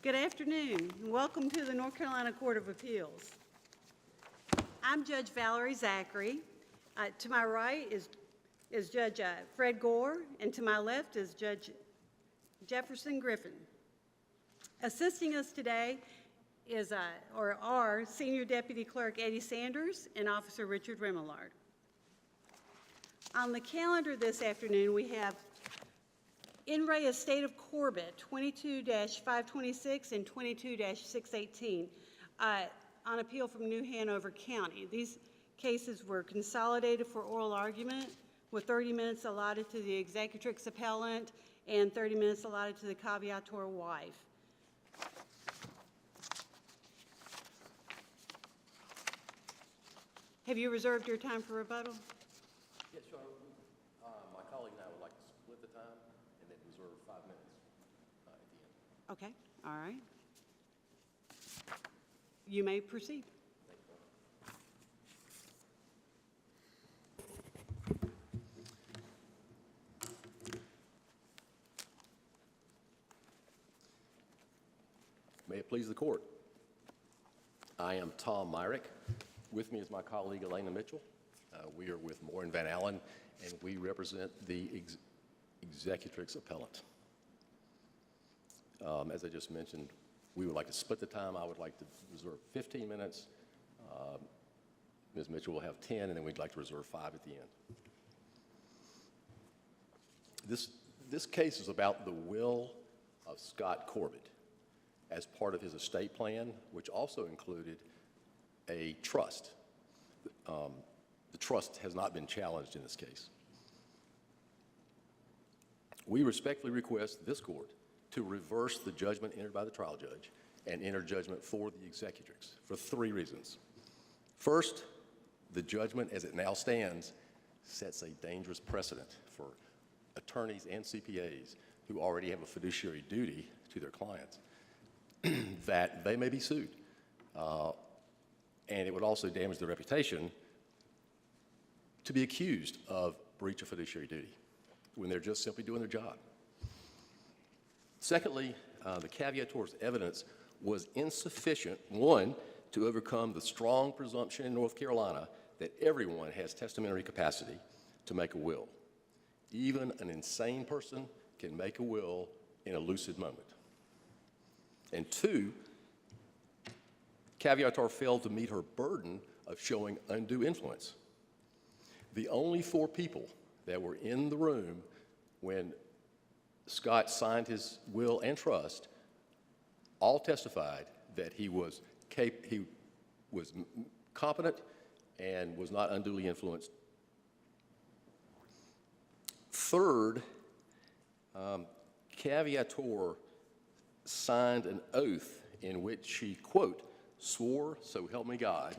Good afternoon, and welcome to the North Carolina Court of Appeals. I'm Judge Valerie Zachary. To my right is Judge Fred Gore, and to my left is Judge Jefferson Griffin. Assisting us today is our Senior Deputy Clerk Eddie Sanders and Officer Richard Remillard. On the calendar this afternoon, we have In re Estate of Corbet, 22-526 and 22-618, on appeal from New Hanover County. These cases were consolidated for oral argument with 30 minutes allotted to the executrix appellant and 30 minutes allotted to the caveator wife. Have you reserved your time for rebuttal? Yes, Your Honor. My colleague and I would like to split the time and then reserve 5 minutes at the end. Okay, all right. You may proceed. Thank you, Your Honor. May it please the court. I am Tom Myrick. With me is my colleague Elena Mitchell. We are with Moore and Van Allen, and we represent the executrix appellant. As I just mentioned, we would like to split the time. I would like to reserve 15 minutes. Ms. Mitchell will have 10, and then we'd like to reserve 5 at the end. This case is about the will of Scott Corbet as part of his estate plan, which also included a trust. The trust has not been challenged in this case. We respectfully request this court to reverse the judgment entered by the trial judge and enter judgment for the executrix for 3 reasons. First, the judgment as it now stands sets a dangerous precedent for attorneys and CPAs who already have a fiduciary duty to their clients that they may be sued. And it would also damage their reputation to be accused of breach of fiduciary duty when they're just simply doing their job. Secondly, the caveator's evidence was insufficient, one, to overcome the strong presumption in North Carolina that everyone has testamentary capacity to make a will. Even an insane person can make a will in a lucid moment. And 2, caveator failed to meet her burden of showing undue influence. The only 4 people that were in the room when Scott signed his will and trust all testified that he was competent and was not unduly influenced. Third, caveator signed an oath in which she, quote, swore, so help me God,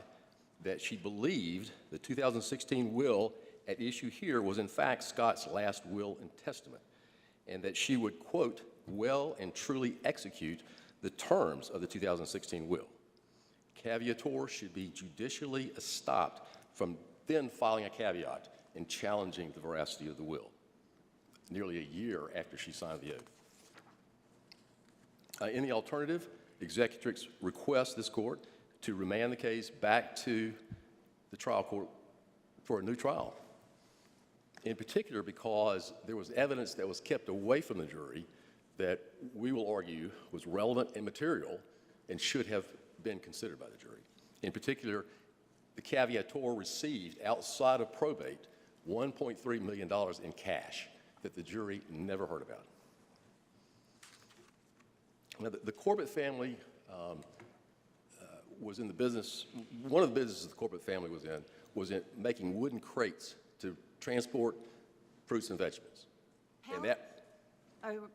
that she believed the 2016 will at issue here was in fact Scott's last will and testament, and that she would, quote, well and truly execute the terms of the 2016 will. Caveator should be judicially stopped from then filing a caveat and challenging the veracity of the will, nearly a year after she signed the oath. In the alternative, executrix requests this court to remand the case back to the trial court for a new trial. In particular, because there was evidence that was kept away from the jury that we will argue was relevant and material and should have been considered by the jury. In particular, the caveator received, outside of probate, $1.3 million in cash that the jury never heard about. Now, the Corbet family was in the business, one of the businesses the Corbet family was in making wooden crates to transport fruits and vegetables. Pallets? And that,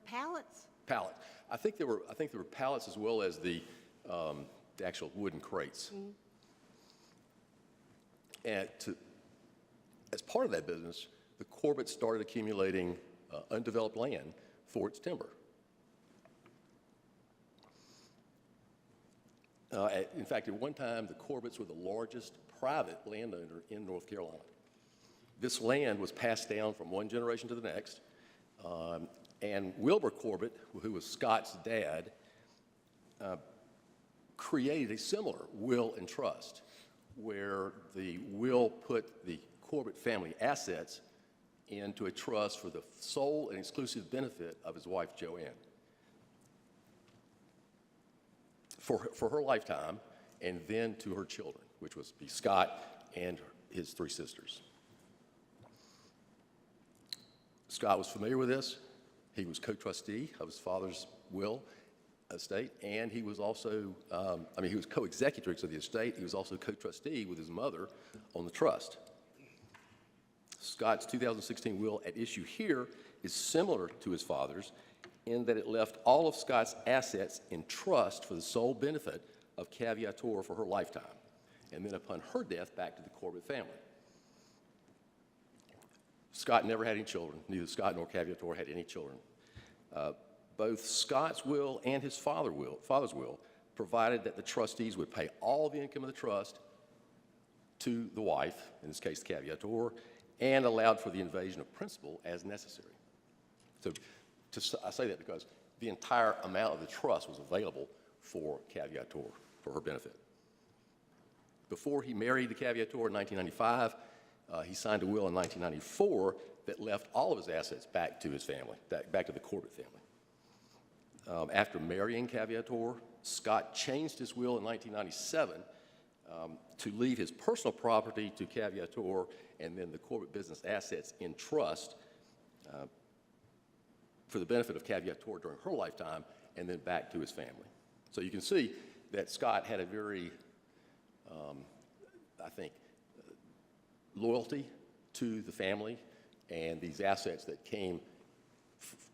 Pallets? pallet. I think there were pallets as well as the actual wooden crates. Mm-hmm. And as part of that business, the Corbett started accumulating undeveloped land for its timber. In fact, at one time, the Corbetts were the largest private landowner in North Carolina. This land was passed down from one generation to the next, and Wilbur Corbett, who was Scott's dad, created a similar will and trust where the will put the Corbett family assets into a trust for the sole and exclusive benefit of his wife, Joanne, for her lifetime, and then to her children, which was be Scott and his 3 sisters. Scott was familiar with this. He was co-trustee of his father's will estate, and he was also, he was co-executrix of the estate. He was also co-trustee with his mother on the trust. Scott's 2016 will at issue here is similar to his father's in that it left all of Scott's assets in trust for the sole benefit of Caviator for her lifetime, and then upon her death, back to the Corbett family. Scott never had any children. Neither Scott nor Caviator had any children. Both Scott's will and his father's will provided that the trustees would pay all the income of the trust to the wife, in this case Caviator, and allowed for the invasion of principal as necessary. So I say that because the entire amount of the trust was available for Caviator, for her benefit. Before he married the Caviator in 1995, he signed a will in 1994 that left all of his assets back to his family, back to the Corbett family. After marrying Caviator, Scott changed his will in 1997 to leave his personal property to Caviator and then the Corbett business assets in trust for the benefit of Caviator during her lifetime and then back to his family. So you can see that Scott had a very, loyalty to the family, and these assets that came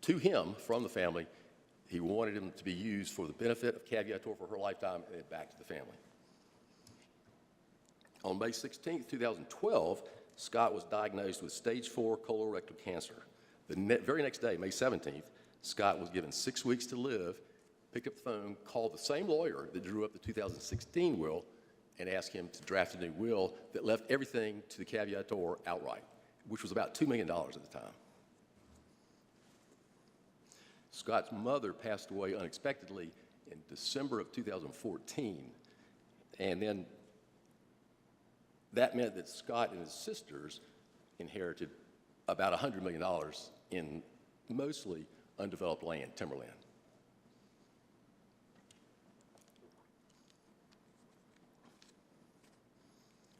to him from the family, he wanted them to be used for the benefit of Caviator for her lifetime and then back to the family. On May 16, 2012, Scott was diagnosed with stage 4 colorectal cancer. The very next day, May 17th, Scott was given 6 weeks to live, picked up the phone, called the same lawyer that drew up the 2016 will, and asked him to draft a new will that left everything to the Caviator outright, which was about $2 million at the time. Scott's mother passed away unexpectedly in December of 2014, and then that meant that Scott and his sisters inherited about $100 million in mostly undeveloped land, timberland.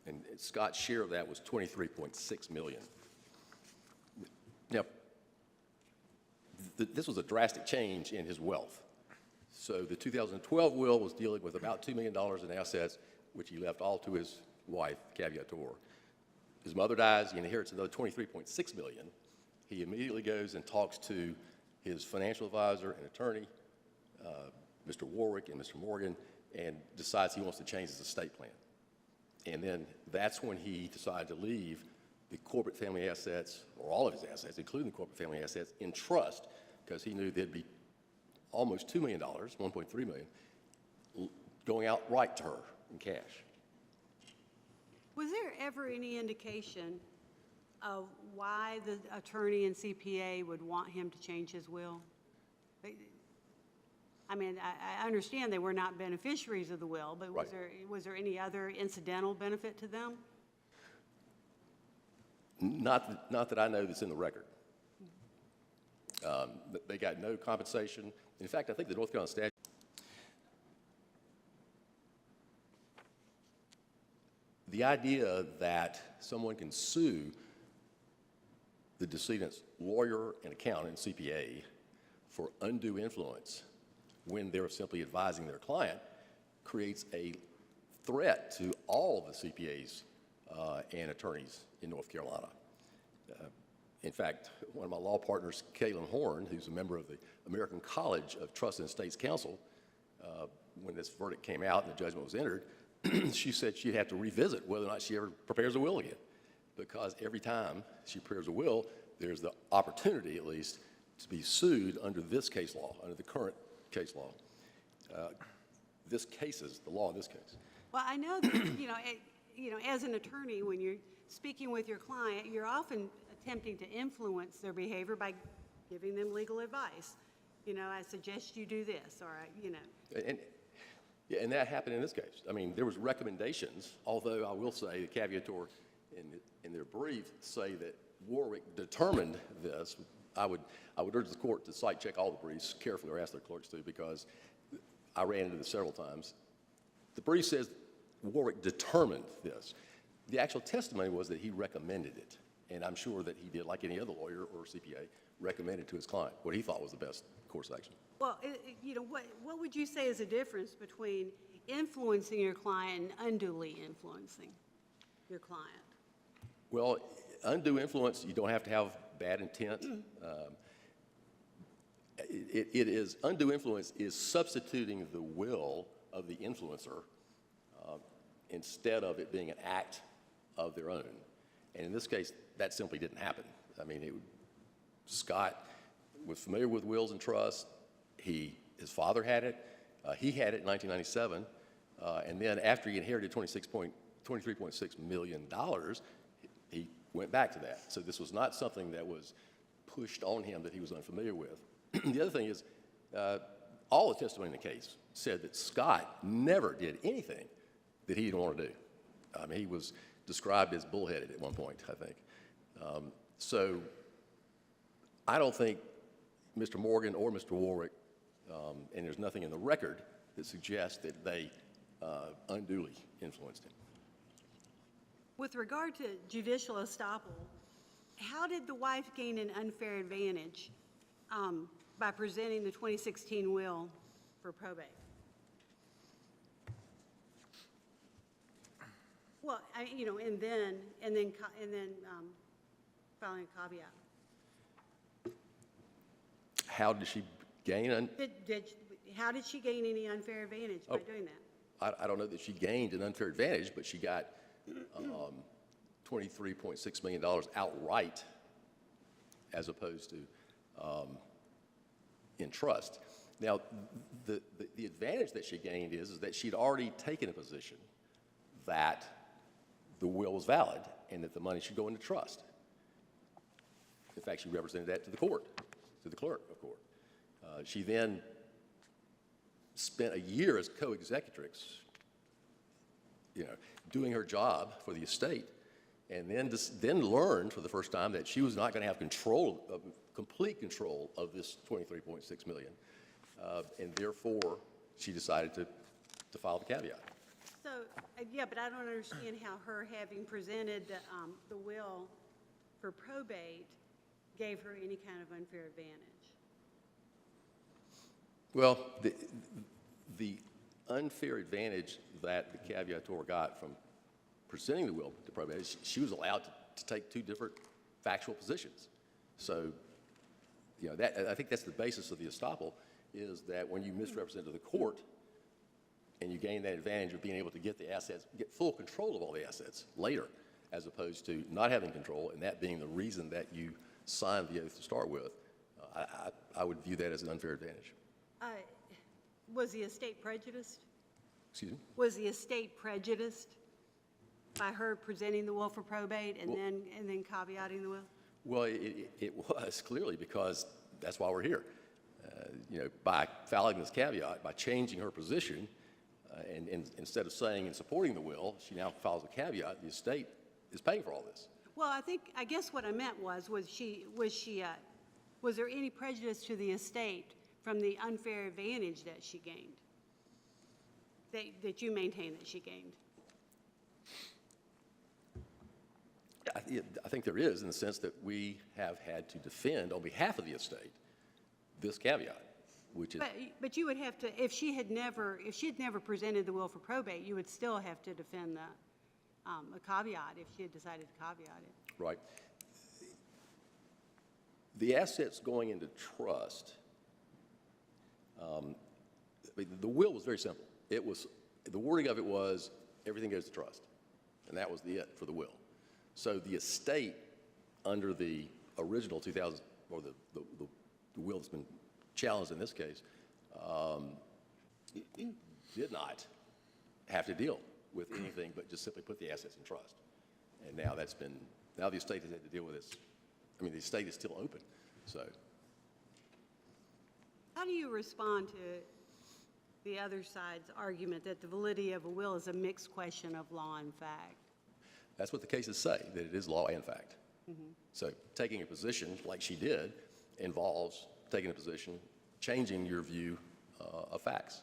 And Scott's share of that was $23.6 million. Now, this was a drastic change in his wealth. So the 2012 will was dealing with about $2 million in assets, which he left all to his wife, Caviator. His mother dies, he inherits another $23.6 million. He immediately goes and talks to his financial advisor and attorney, Mr. Warwick and Mr. Morgan, and decides he wants to change his estate plan. And then that's when he decided to leave the Corbett family assets, or all of his assets, including the Corbett family assets, in trust, because he knew there'd be almost $2 million, $1.3 million, going out right to her in cash. Was there ever any indication of why the attorney and CPA would want him to change his will? I mean, I understand they were not beneficiaries of the will, but Right. was there any other incidental benefit to them? Not that I know that's in the record. They got no compensation. In fact, I think the North Carolina statute, the idea that someone can sue the decedent's lawyer and accountant, CPA, for undue influence when they're simply advising their client creates a threat to all of the CPAs and attorneys in North Carolina. In fact, one of my law partners, Caitlin Horn, who's a member of the American College of Trust and Estates Counsel, when this verdict came out and the judgment was entered, she said she'd have to revisit whether or not she ever prepares a will again, because every time she prepares a will, there's the opportunity, at least, to be sued under this case law, under the current case law. This case is the law in this case. Well, I know that, as an attorney, when you're speaking with your client, you're often attempting to influence their behavior by giving them legal advice. I suggest you do this, or, And Yeah, and that happened in this case. I mean, there was recommendations, although I will say the caveator in their brief say that Warwick determined this. I would urge the court to site check all the briefs carefully, or ask their clerks to, because I ran into this several times. The brief says Warwick determined this. The actual testimony was that he recommended it, and I'm sure that he did, like any other lawyer or CPA, recommended to his client what he thought was the best course of action. Well, you know, what would you say is the difference between influencing your client and unduly influencing your client? Well, undue influence, you don't have to have bad intent. Undue influence is substituting the will of the influencer instead of it being an act of their own. And in this case, that simply didn't happen. I mean, Scott was familiar with wills and trusts. His father had it. He had it in 1997. And then after he inherited $23.6 million, he went back to that. So this was not something that was pushed on him that he was unfamiliar with. The other thing is, all the testimony in the case said that Scott never did anything that he didn't want to do. I mean, he was described as bullheaded at one point, I think. So I don't think Mr. Morgan or Mr. Warwick, and there's nothing in the record that suggests that they unduly influenced him. With regard to judicial estoppel, how did the wife gain an unfair advantage by presenting the 2016 will for probate? Well, you know, and then filing a caveat. How did she gain How did she gain any unfair advantage by doing that? I don't know that she gained an unfair advantage, but she got $23.6 million outright as opposed to in trust. Now, the advantage that she gained is that she'd already taken a position that the will was valid and that the money should go into trust. In fact, she represented that to the court, to the clerk of court. She then spent a year as co-executrix, you know, doing her job for the estate, and then learned for the first time that she was not going to have complete control of this $23.6 million, and therefore she decided to file the caveat. So, yeah, but I don't understand how her having presented the will for probate gave her any kind of unfair advantage. Well, the unfair advantage that the caveator got from presenting the will to probate is she was allowed to take two different factual positions. So, you know, I think that's the basis of the estoppel, is that when you misrepresent to the court and you gain that advantage of being able to get the assets, get full control of all the assets later, as opposed to not having control, and that being the reason that you signed the oath to start with, I would view that as an unfair advantage. Was the estate prejudiced? Excuse me? Was the estate prejudiced by her presenting the will for probate and then caveating the will? Well, it was clearly, because that's why we're here. You know, by filing this caveat, by changing her position, and instead of saying and supporting the will, she now files a caveat. The estate is paying for all this. Well, I guess what I meant was there any prejudice to the estate from the unfair advantage that she gained, that you maintain that she gained? I think there is, in the sense that we have had to defend on behalf of the estate this caveat, which is. But you would have to, if she had never presented the will for probate, you would still have to defend a caveat if she had decided to caveat it. Right. The assets going into trust. The will was very simple. The wording of it was everything goes to trust, and that was it for the will. So the estate, under the original 2000, or the will that's been challenged in this case, did not have to deal with anything but just simply put the assets in trust. And now the estate has had to deal with this. I mean, the estate is still open, so. How do you respond the other side's argument that the validity of a will is a mixed question of law and fact. That's what the cases say, that it is law and fact. So taking a position like she did involves taking a position, changing your view of facts.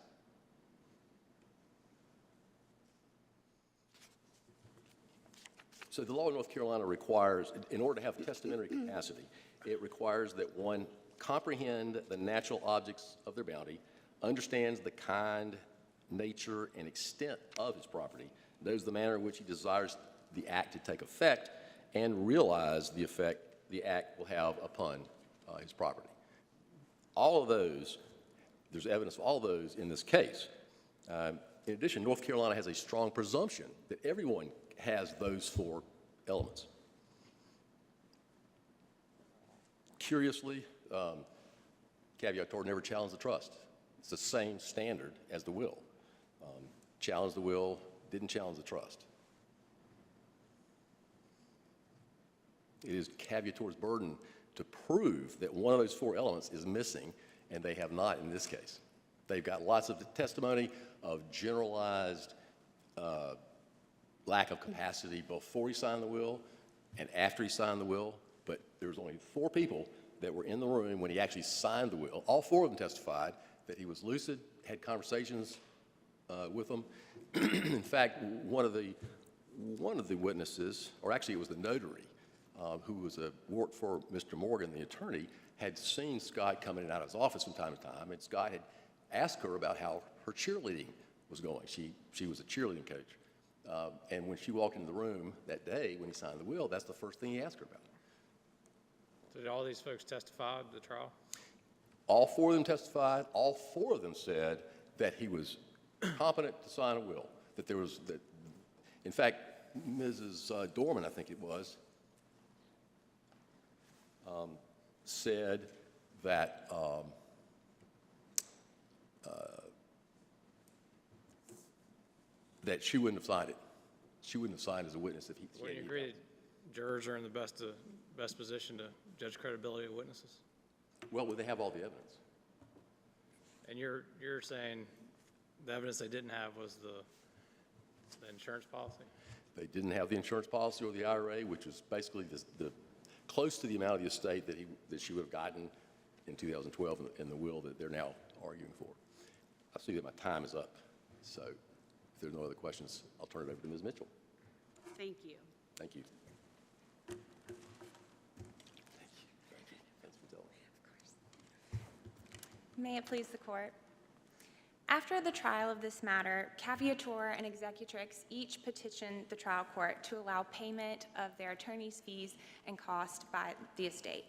So the law in North Carolina requires, in order to have testamentary capacity, it requires that one comprehend the natural objects of their bounty, understands the kind, nature, and extent of his property, knows the manner in which he desires the act to take effect, and realize the effect the act will have upon his property. All of those, there's evidence of all of those in this case. In addition, North Carolina has a strong presumption that everyone has those four elements. Curiously, caveator never challenged the trust. It's the same standard as the will. Challenged the will, didn't challenge the trust. It is caveator's burden to prove that one of those four elements is missing, and they have not in this case. They've got lots of testimony of generalized lack of capacity before he signed the will and after he signed the will, but there was only 4 people that were in the room when he actually signed the will. All 4 of them testified that he was lucid, had conversations with them. In fact, one of the witnesses, or actually it was the notary, who worked for Mr. Morgan, the attorney, had seen Scott come in and out of his office from time to time, and Scott had asked her about how her cheerleading was going. She was a cheerleading coach. And when she walked into the room that day when he signed the will, that's the first thing he asked her about. Did all these folks testify at the trial? All 4 of them testified. All 4 of them said that he was competent to sign a will. In fact, Mrs. Dorman, I think it was, said that that she wouldn't have signed it. She wouldn't have signed as a witness if he. Would you agree that jurors are in the best position to judge credibility of witnesses? Well, they have all the evidence. And you're saying the evidence they didn't have was the insurance policy? They didn't have the insurance policy or the IRA, which was basically the close to the amount of the estate that she would have gotten in 2012 in the will that they're now arguing for. I see that my time is up, so if there's no other questions, I'll turn it over to Ms. Mitchell. Thank you. Thank you. Thank you. Thanks for telling me. May it please the court. After the trial of this matter, caveator and executrix each petitioned the trial court to allow payment of their attorney's fees and cost by the estate.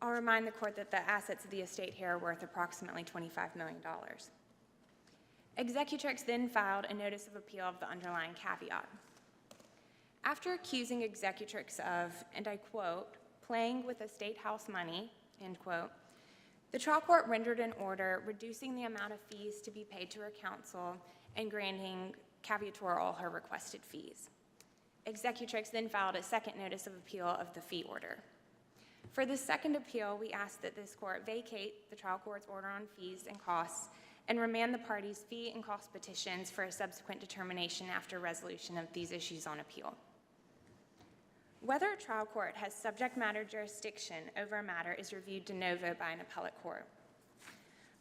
I'll remind the court that the assets of the estate here are worth approximately $25 million. Executrix then filed a notice of appeal of the underlying caveat. After accusing executrix of, and I quote, playing with estate house money, end quote, the trial court rendered an order reducing the amount of fees to be paid to her counsel and granting caveator all her requested fees. Executrix then filed a second notice of appeal of the fee order. For this second appeal, we ask that this court vacate the trial court's order on fees and costs and remand the parties' fee and cost petitions for a subsequent determination after resolution of these issues on appeal. Whether a trial court has subject matter jurisdiction over a matter is reviewed de novo by an appellate court.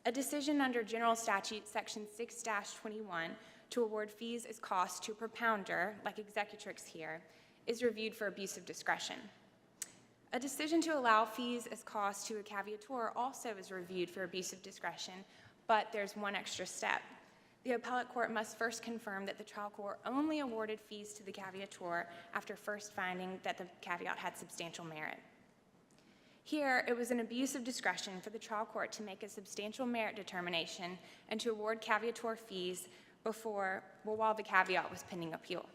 A decision under General Statute Section 6-21 to award fees as costs to a propounder, like executrix here, is reviewed for abuse of discretion. A decision to allow fees as costs to a caveator also is reviewed for abuse of discretion, but there's one extra step. The appellate court must first confirm that the trial court only awarded fees to the caveator after first finding that the caveat had substantial merit. Here, it was an abuse of discretion for the trial court to make a substantial merit determination and to award caveator fees while the caveat was pending appeal.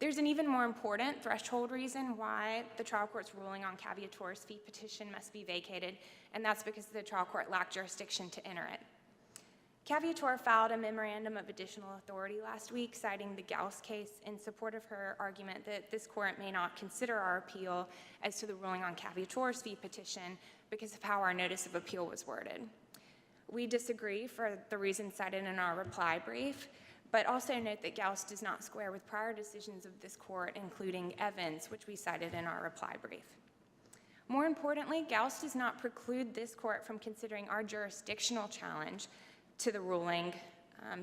There's an even more important threshold reason why the trial court's ruling on caveator's fee petition must be vacated, and that's because the trial court lacked jurisdiction to enter it. Caveator filed a memorandum of additional authority last week, citing the Gauss case in support of her argument that this court may not consider our appeal as to the ruling on caveator's fee petition because of how our notice of appeal was worded. We disagree for the reasons cited in our reply brief, but also note that Gauss does not square with prior decisions of this court, including Evans, which we cited in our reply brief. More importantly, Gauss does not preclude this court from considering our jurisdictional challenge to the ruling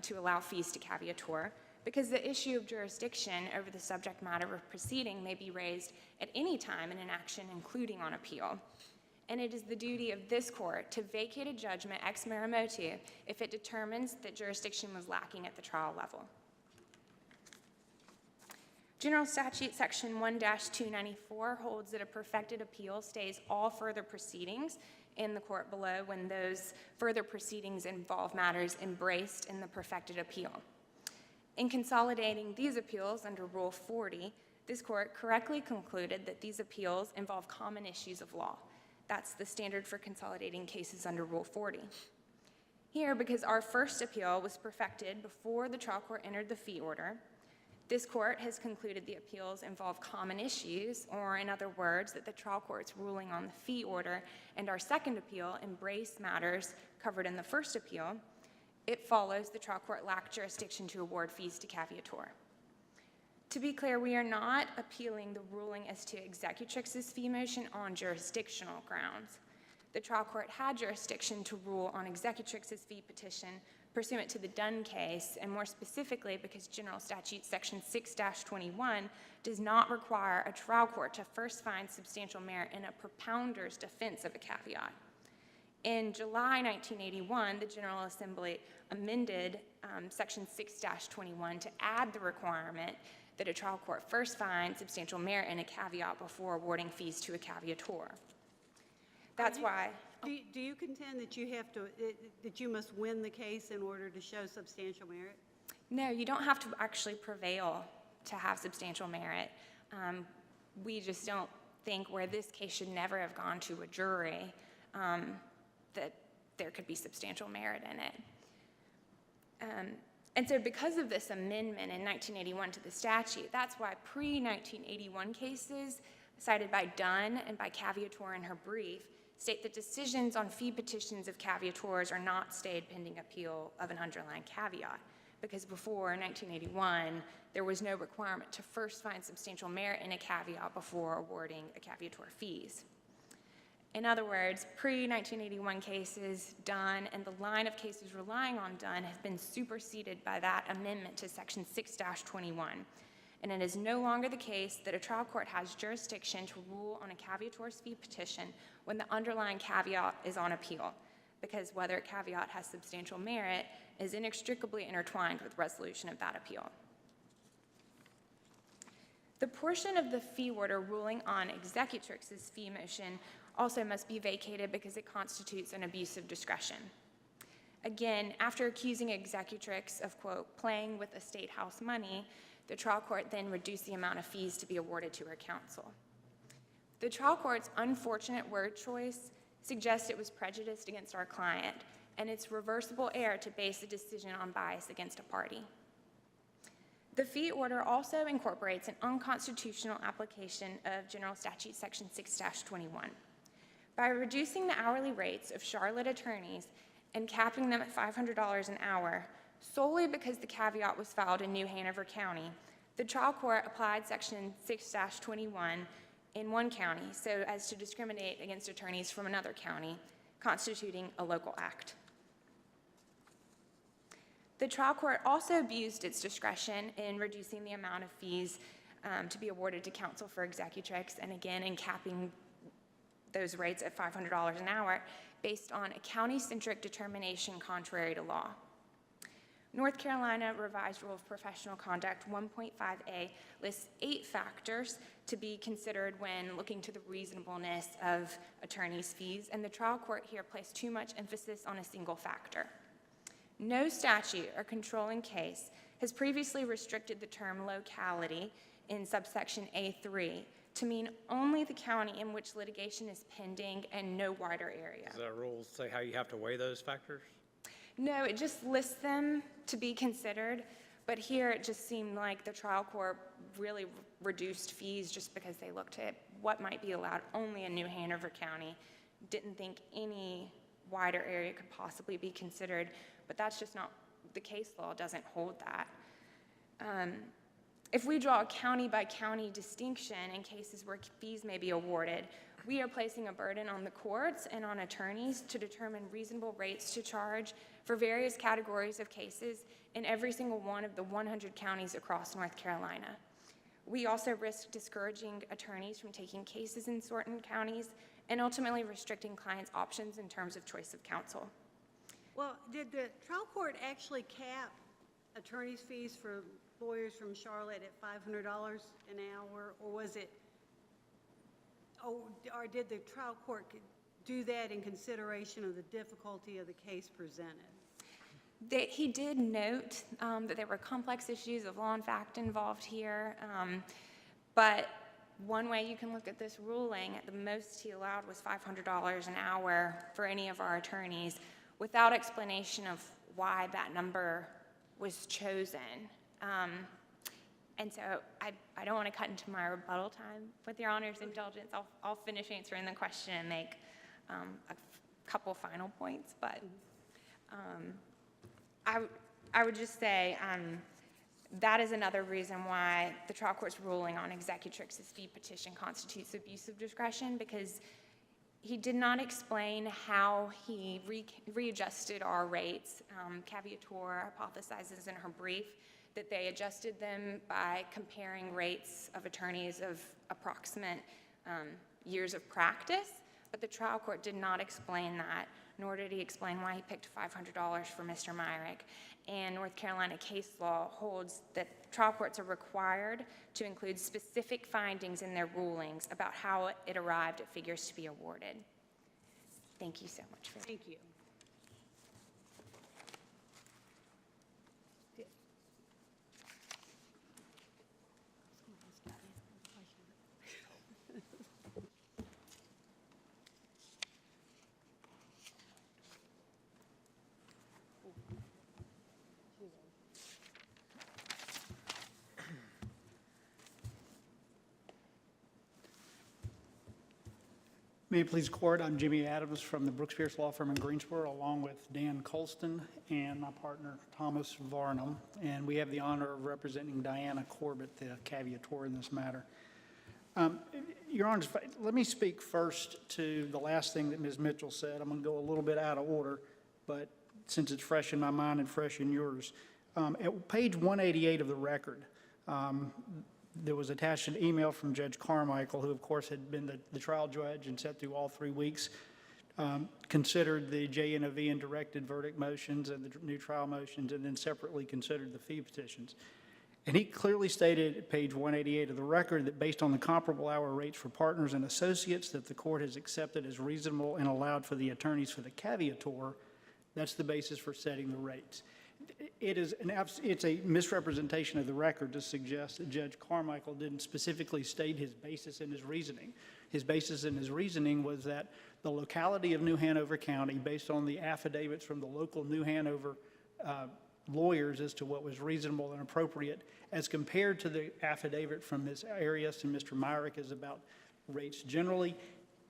to allow fees to caveator, because the issue of jurisdiction over the subject matter of proceeding may be raised at any time in an action, including on appeal. And it is the duty of this court to vacate a judgment ex mero motu if it determines that jurisdiction was lacking at the trial level. General Statute Section 1-294 holds that a perfected appeal stays all further proceedings in the court below when those further proceedings involve matters embraced in the perfected appeal. In consolidating these appeals under Rule 40, this court correctly concluded that these appeals involve common issues of law. That's the standard for consolidating cases under Rule 40. Here, because our first appeal was perfected before the trial court entered the fee order, this court has concluded the appeals involve common issues, or in other words, that the trial court's ruling on the fee order and our second appeal embrace matters covered in the first appeal. It follows the trial court lacked jurisdiction to award fees to caveator. To be clear, we are not appealing the ruling as to Executrix's fee motion on jurisdictional grounds. The trial court had jurisdiction to rule on Executrix's fee petition pursuant to the Dunn case, and more specifically because General Statute Section 6-21 does not require a trial court to first find substantial merit in a propounder's defense of a caveat. In July 1981, the General Assembly amended Section 6-21 to add the requirement that a trial court first find substantial merit in a caveat before awarding fees to a caveator. That's why. Do you contend that that you must win the case in order to show substantial merit? No, you don't have to actually prevail to have substantial merit. We just don't think where this case should never have gone to a jury that there could be substantial merit in it. And so because of this amendment in 1981 to the statute, that's why pre-1981 cases cited by Dunn and by caveator in her brief state that decisions on fee petitions of caveators are not stayed pending appeal of an underlying caveat, because before 1981, there was no requirement to first find substantial merit in a caveat before awarding a caveator fees. In other words, pre-1981 cases, Dunn and the line of cases relying on Dunn have been superseded by that amendment to Section 6-21. And it is no longer the case that a trial court has jurisdiction to rule on a caveator's fee petition when the underlying caveat is on appeal, because whether a caveat has substantial merit is inextricably intertwined with resolution of that appeal. The portion of the fee order ruling on Executrix's fee motion also must be vacated because it constitutes an abuse of discretion. Again, after accusing Executrix of, quote, playing with estate house money, the trial court then reduced the amount of fees to be awarded to her counsel. The trial court's unfortunate word choice suggests it was prejudiced against our client, and it's reversible error to base a decision on bias against a party. The fee order also incorporates an unconstitutional application of General Statute Section 6-21. By reducing the hourly rates of Charlotte attorneys and capping them at $500 an hour, solely because the caveat was filed in New Hanover County, the trial court applied Section 6-21 in one county so as to discriminate against attorneys from another county, constituting a local act. The trial court also abused its discretion in reducing the amount of fees to be awarded to counsel for Executrix, and again in capping those rates at $500 an hour based on a county-centric determination contrary to law. North Carolina Revised Rule of Professional Conduct 1.5a lists 8 factors to be considered when looking to the reasonableness of attorneys' fees, and the trial court here placed too much emphasis on a single factor. No statute or controlling case has previously restricted the term locality in subsection A3 to mean only the county in which litigation is pending and no wider area. Does that rule say how you have to weigh those factors? No, it just lists them to be considered, but here it just seemed like the trial court really reduced fees just because they looked at what might be allowed only in New Hanover County, didn't think any wider area could possibly be considered, but that's just not, the case law doesn't hold that. If we draw a county-by-county distinction in cases where fees may be awarded, we are placing a burden on the courts and on attorneys to determine reasonable rates to charge for various categories of cases in every single one of the 100 counties across North Carolina. We also risk discouraging attorneys from taking cases in certain counties and ultimately restricting clients' options in terms of choice of counsel. Well, did the trial court actually cap attorney's fees for lawyers from Charlotte at $500 an hour, or was it, or did the trial court do that in consideration of the difficulty of the case presented? He did note that there were complex issues of law and fact involved here, but one way you can look at this ruling, the most he allowed was $500 an hour for any of our attorneys without explanation of why that number was chosen. And so I don't want to cut into my rebuttal time. With Your Honor's indulgence, I'll finish answering the question and make a couple final points. But I would just say that is another reason why the trial court's ruling on executrix's fee petition constitutes abuse of discretion, because he did not explain how he readjusted our rates. Caviator hypothesizes in her brief that they adjusted them by comparing rates of attorneys of approximate years of practice, but the trial court did not explain that, nor did he explain why he picked $500 for Mr. Myrick. And North Carolina case law holds that trial courts are required to include specific findings in their rulings about how it arrived at figures to be awarded. Thank you so much for that. Thank you. May it please the court, I'm Jimmy Adams from the Brooks Pierce Law Firm in Greensboro, along with Dan Colston and my partner Thomas Varnum, and we have the honor of representing Diana Corbett, the caviator in this matter. Your Honor, let me speak first to the last thing that Ms. Mitchell said. I'm going to go a little bit out of order, but since it's fresh in my mind and fresh in yours. At page 188 of the record, there was attached an email from Judge Carmichael, who of course had been the trial judge and sat through all 3 weeks, considered the JNOV and directed verdict motions and the new trial motions, and then separately considered the fee petitions. And he clearly stated at page 188 of the record that based on the comparable hour rates for partners and associates that the court has accepted as reasonable and allowed for the attorneys for the caviator, that's the basis for setting the rates. It's a misrepresentation of the record to suggest that Judge Carmichael didn't specifically state his basis in his reasoning. His basis in his reasoning was that the locality of New Hanover County, based on the affidavits from the local New Hanover lawyers as to what was reasonable and appropriate, as compared to the affidavit from Ms. Arias and Mr. Myrick, is about rates generally.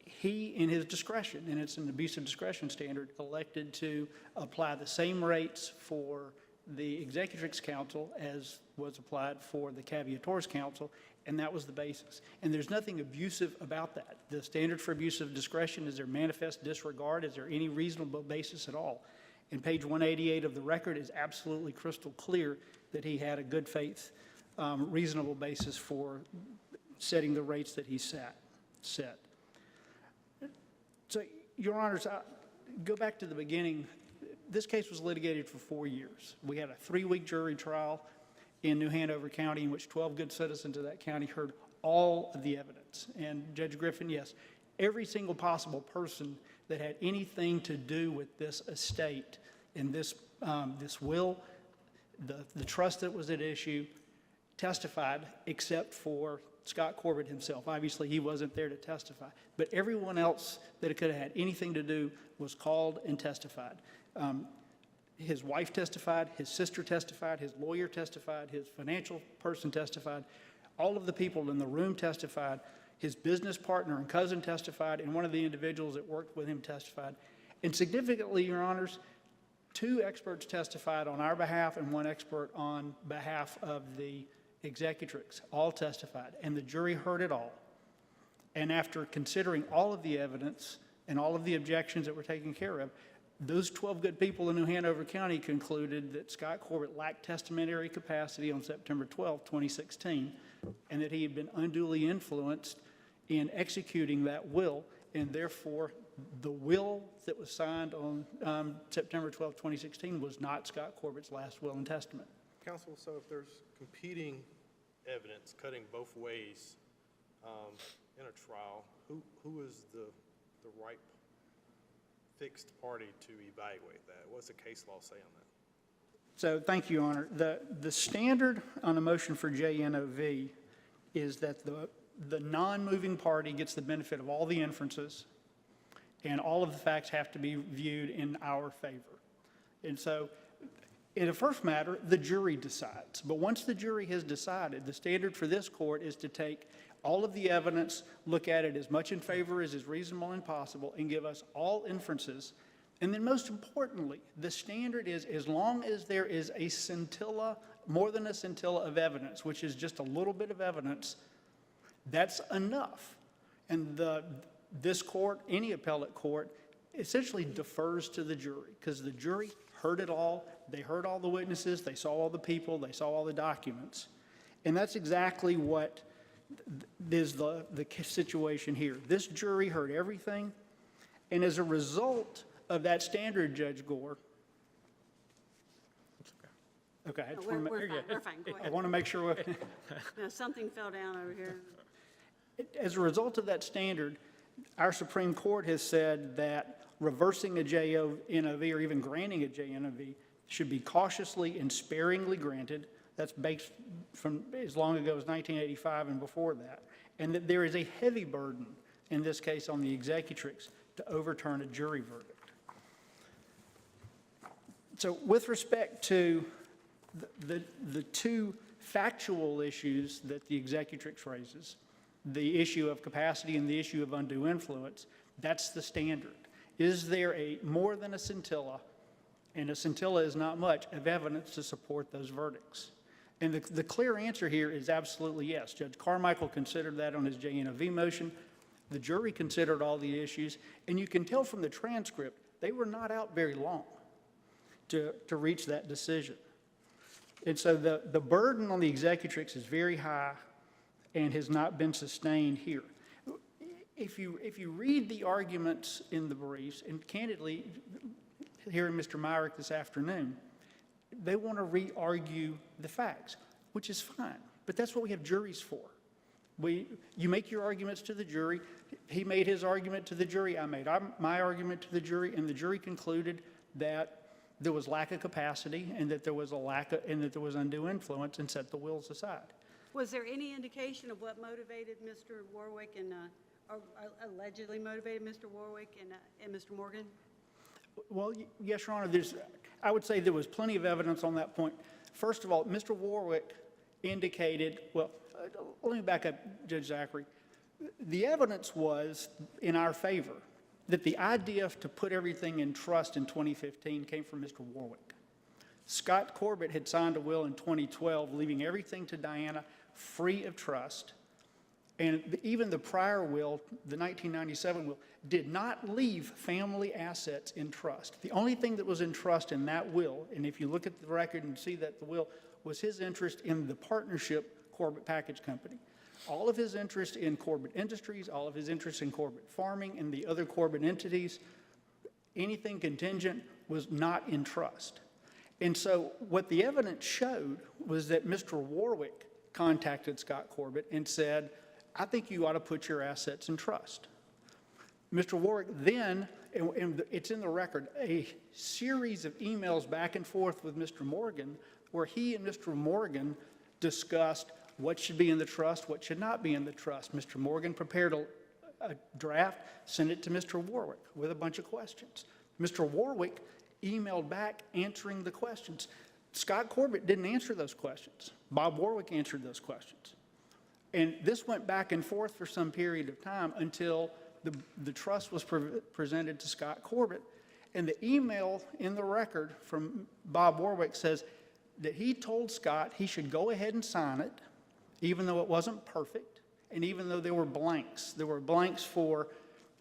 He, in his discretion, and it's an abuse of discretion standard, elected to apply the same rates for the Executrix Council as was applied for the Caviator's Council, and that was the basis. And there's nothing abusive about that. The standard for abuse of discretion is there manifest disregard? Is there any reasonable basis at all? And page 188 of the record is absolutely crystal clear that he had a good faith, reasonable basis for setting the rates that he set. So, Your Honors, go back to the beginning. This case was litigated for 4 years. We had a 3-week jury trial in New Hanover County in which 12 good citizens of that county heard all of the evidence. And Judge Griffin, yes, every single possible person that had anything to do with this estate and this will, the trust that was at issue, testified except for Scott Corbett himself. Obviously, he wasn't there to testify. But everyone else that it could have had anything to do was called and testified. His wife testified, his sister testified, his lawyer testified, his financial person testified. All of the people in the room testified. His business partner and cousin testified, and one of the individuals that worked with him testified. And significantly, Your Honors, 2 experts testified on our behalf and 1 expert on behalf of the executrix, all testified, and the jury heard it all. And after considering all of the evidence and all of the objections that were taken care of, those 12 good people in New Hanover County concluded that Scott Corbett lacked testamentary capacity on September 12, 2016, and that he had been unduly influenced in executing that will, and therefore the will that was signed on September 12, 2016 was not Scott Corbett's last will and testament. Counsel, so if there's competing evidence cutting both ways in a trial, who is the right fixed party to evaluate that? What's the case law say on that? So thank you, Your Honor. The standard on a motion for JNOV is that the non-moving party gets the benefit of all the inferences, and all of the facts have to be viewed in our favor. And so, in the first matter, the jury decides. But once the jury has decided, the standard for this court is to take all of the evidence, look at it as much in favor as is reasonable and possible, and give us all inferences. And then most importantly, the standard is as long as there is a scintilla, more than a scintilla of evidence, which is just a little bit of evidence, that's enough. And this court, any appellate court, essentially defers to the jury, because the jury heard it all. They heard all the witnesses. They saw all the people. They saw all the documents. And that's exactly what is the situation here. This jury heard everything. And as a result of that standard, Judge Gore, okay, I just wanna We're fine, go I ahead. want to make sure. No, something fell down over here. As a result of that standard, our Supreme Court has said that reversing a JNOV or even granting a JNOV should be cautiously and sparingly granted. That's based from as long ago as 1985 and before that. And that there is a heavy burden, in this case on the executrix, to overturn a jury verdict. So with respect to the 2 factual issues that the executrix raises, the issue of capacity and the issue of undue influence, that's the standard. Is there more than a scintilla, and a scintilla is not much, of evidence to support those verdicts? And the clear answer here is absolutely yes. Judge Carmichael considered that on his JNOV motion. The jury considered all the issues, and you can tell from the transcript, they were not out very long to reach that decision. And so the burden on the executrix is very high and has not been sustained here. If you read the arguments in the briefs, and candidly, hearing Mr. Myrick this afternoon, they want to re-argue the facts, which is fine, but that's what we have juries for. You make your arguments to the jury. He made his argument to the jury. I made my argument to the jury, and the jury concluded that there was lack of capacity and that there was undue influence, and set the wills aside. Was there any indication of what motivated Mr. Warwick and, or allegedly motivated Mr. Warwick and Mr. Morgan? Well, yes, Your Honor, I would say there was plenty of evidence on that point. First of all, Mr. Warwick indicated, well, let me back up, Judge Zachary. The evidence was in our favor that the idea to put everything in trust in 2015 came from Mr. Warwick. Scott Corbett had signed a will in 2012, leaving everything to Diana free of trust. And even the prior will, the 1997 will, did not leave family assets in trust. The only thing that was in trust in that will, and if you look at the record and see that the will, was his interest in the partnership Corbett Package Company. All of his interest in Corbett Industries, all of his interest in Corbett Farming and the other Corbett entities, anything contingent was not in trust. And so what the evidence showed was that Mr. Warwick contacted Scott Corbett and said, I think you ought to put your assets in trust. Mr. Warwick then, and it's in the record, a series of emails back and forth with Mr. Morgan, where he and Mr. Morgan discussed what should be in the trust, what should not be in the trust. Mr. Morgan prepared a draft, sent it to Mr. Warwick with a bunch of questions. Mr. Warwick emailed back answering the questions. Scott Corbett didn't answer those questions. Bob Warwick answered those questions. And this went back and forth for some period of time until the trust was presented to Scott Corbett. And the email in the record from Bob Warwick says that he told Scott he should go ahead and sign it, even though it wasn't perfect, and even though there were blanks. There were blanks for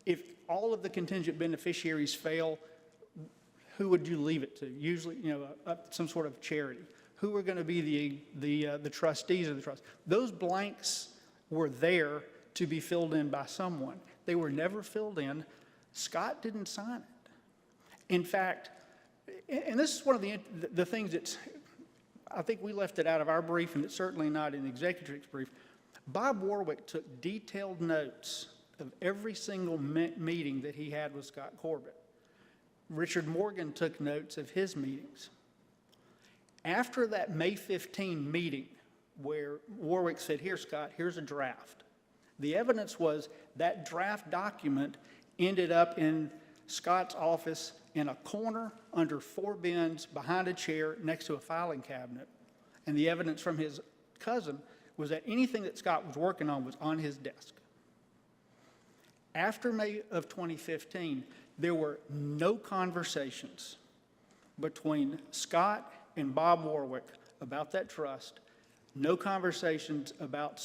if all of the contingent beneficiaries fail, who would you leave it to? Usually, some sort of charity. Who are going to be the trustees of the trust? Those blanks were there to be filled in by someone. They were never filled in. Scott didn't sign it. In fact, and this is one of the things that's, I think we left it out of our brief, and it's certainly not in the executrix brief. Bob Warwick took detailed notes of every single meeting that he had with Scott Corbett. Richard Morgan took notes of his meetings. After that May 15 meeting where Warwick said, here, Scott, here's a draft. The evidence was that draft document ended up in Scott's office in a corner under 4 bins behind a chair next to a filing cabinet. And the evidence from his cousin was that anything that Scott was working on was on his desk. After May of 2015, there were no conversations between Scott and Bob Warwick about that trust, no conversations about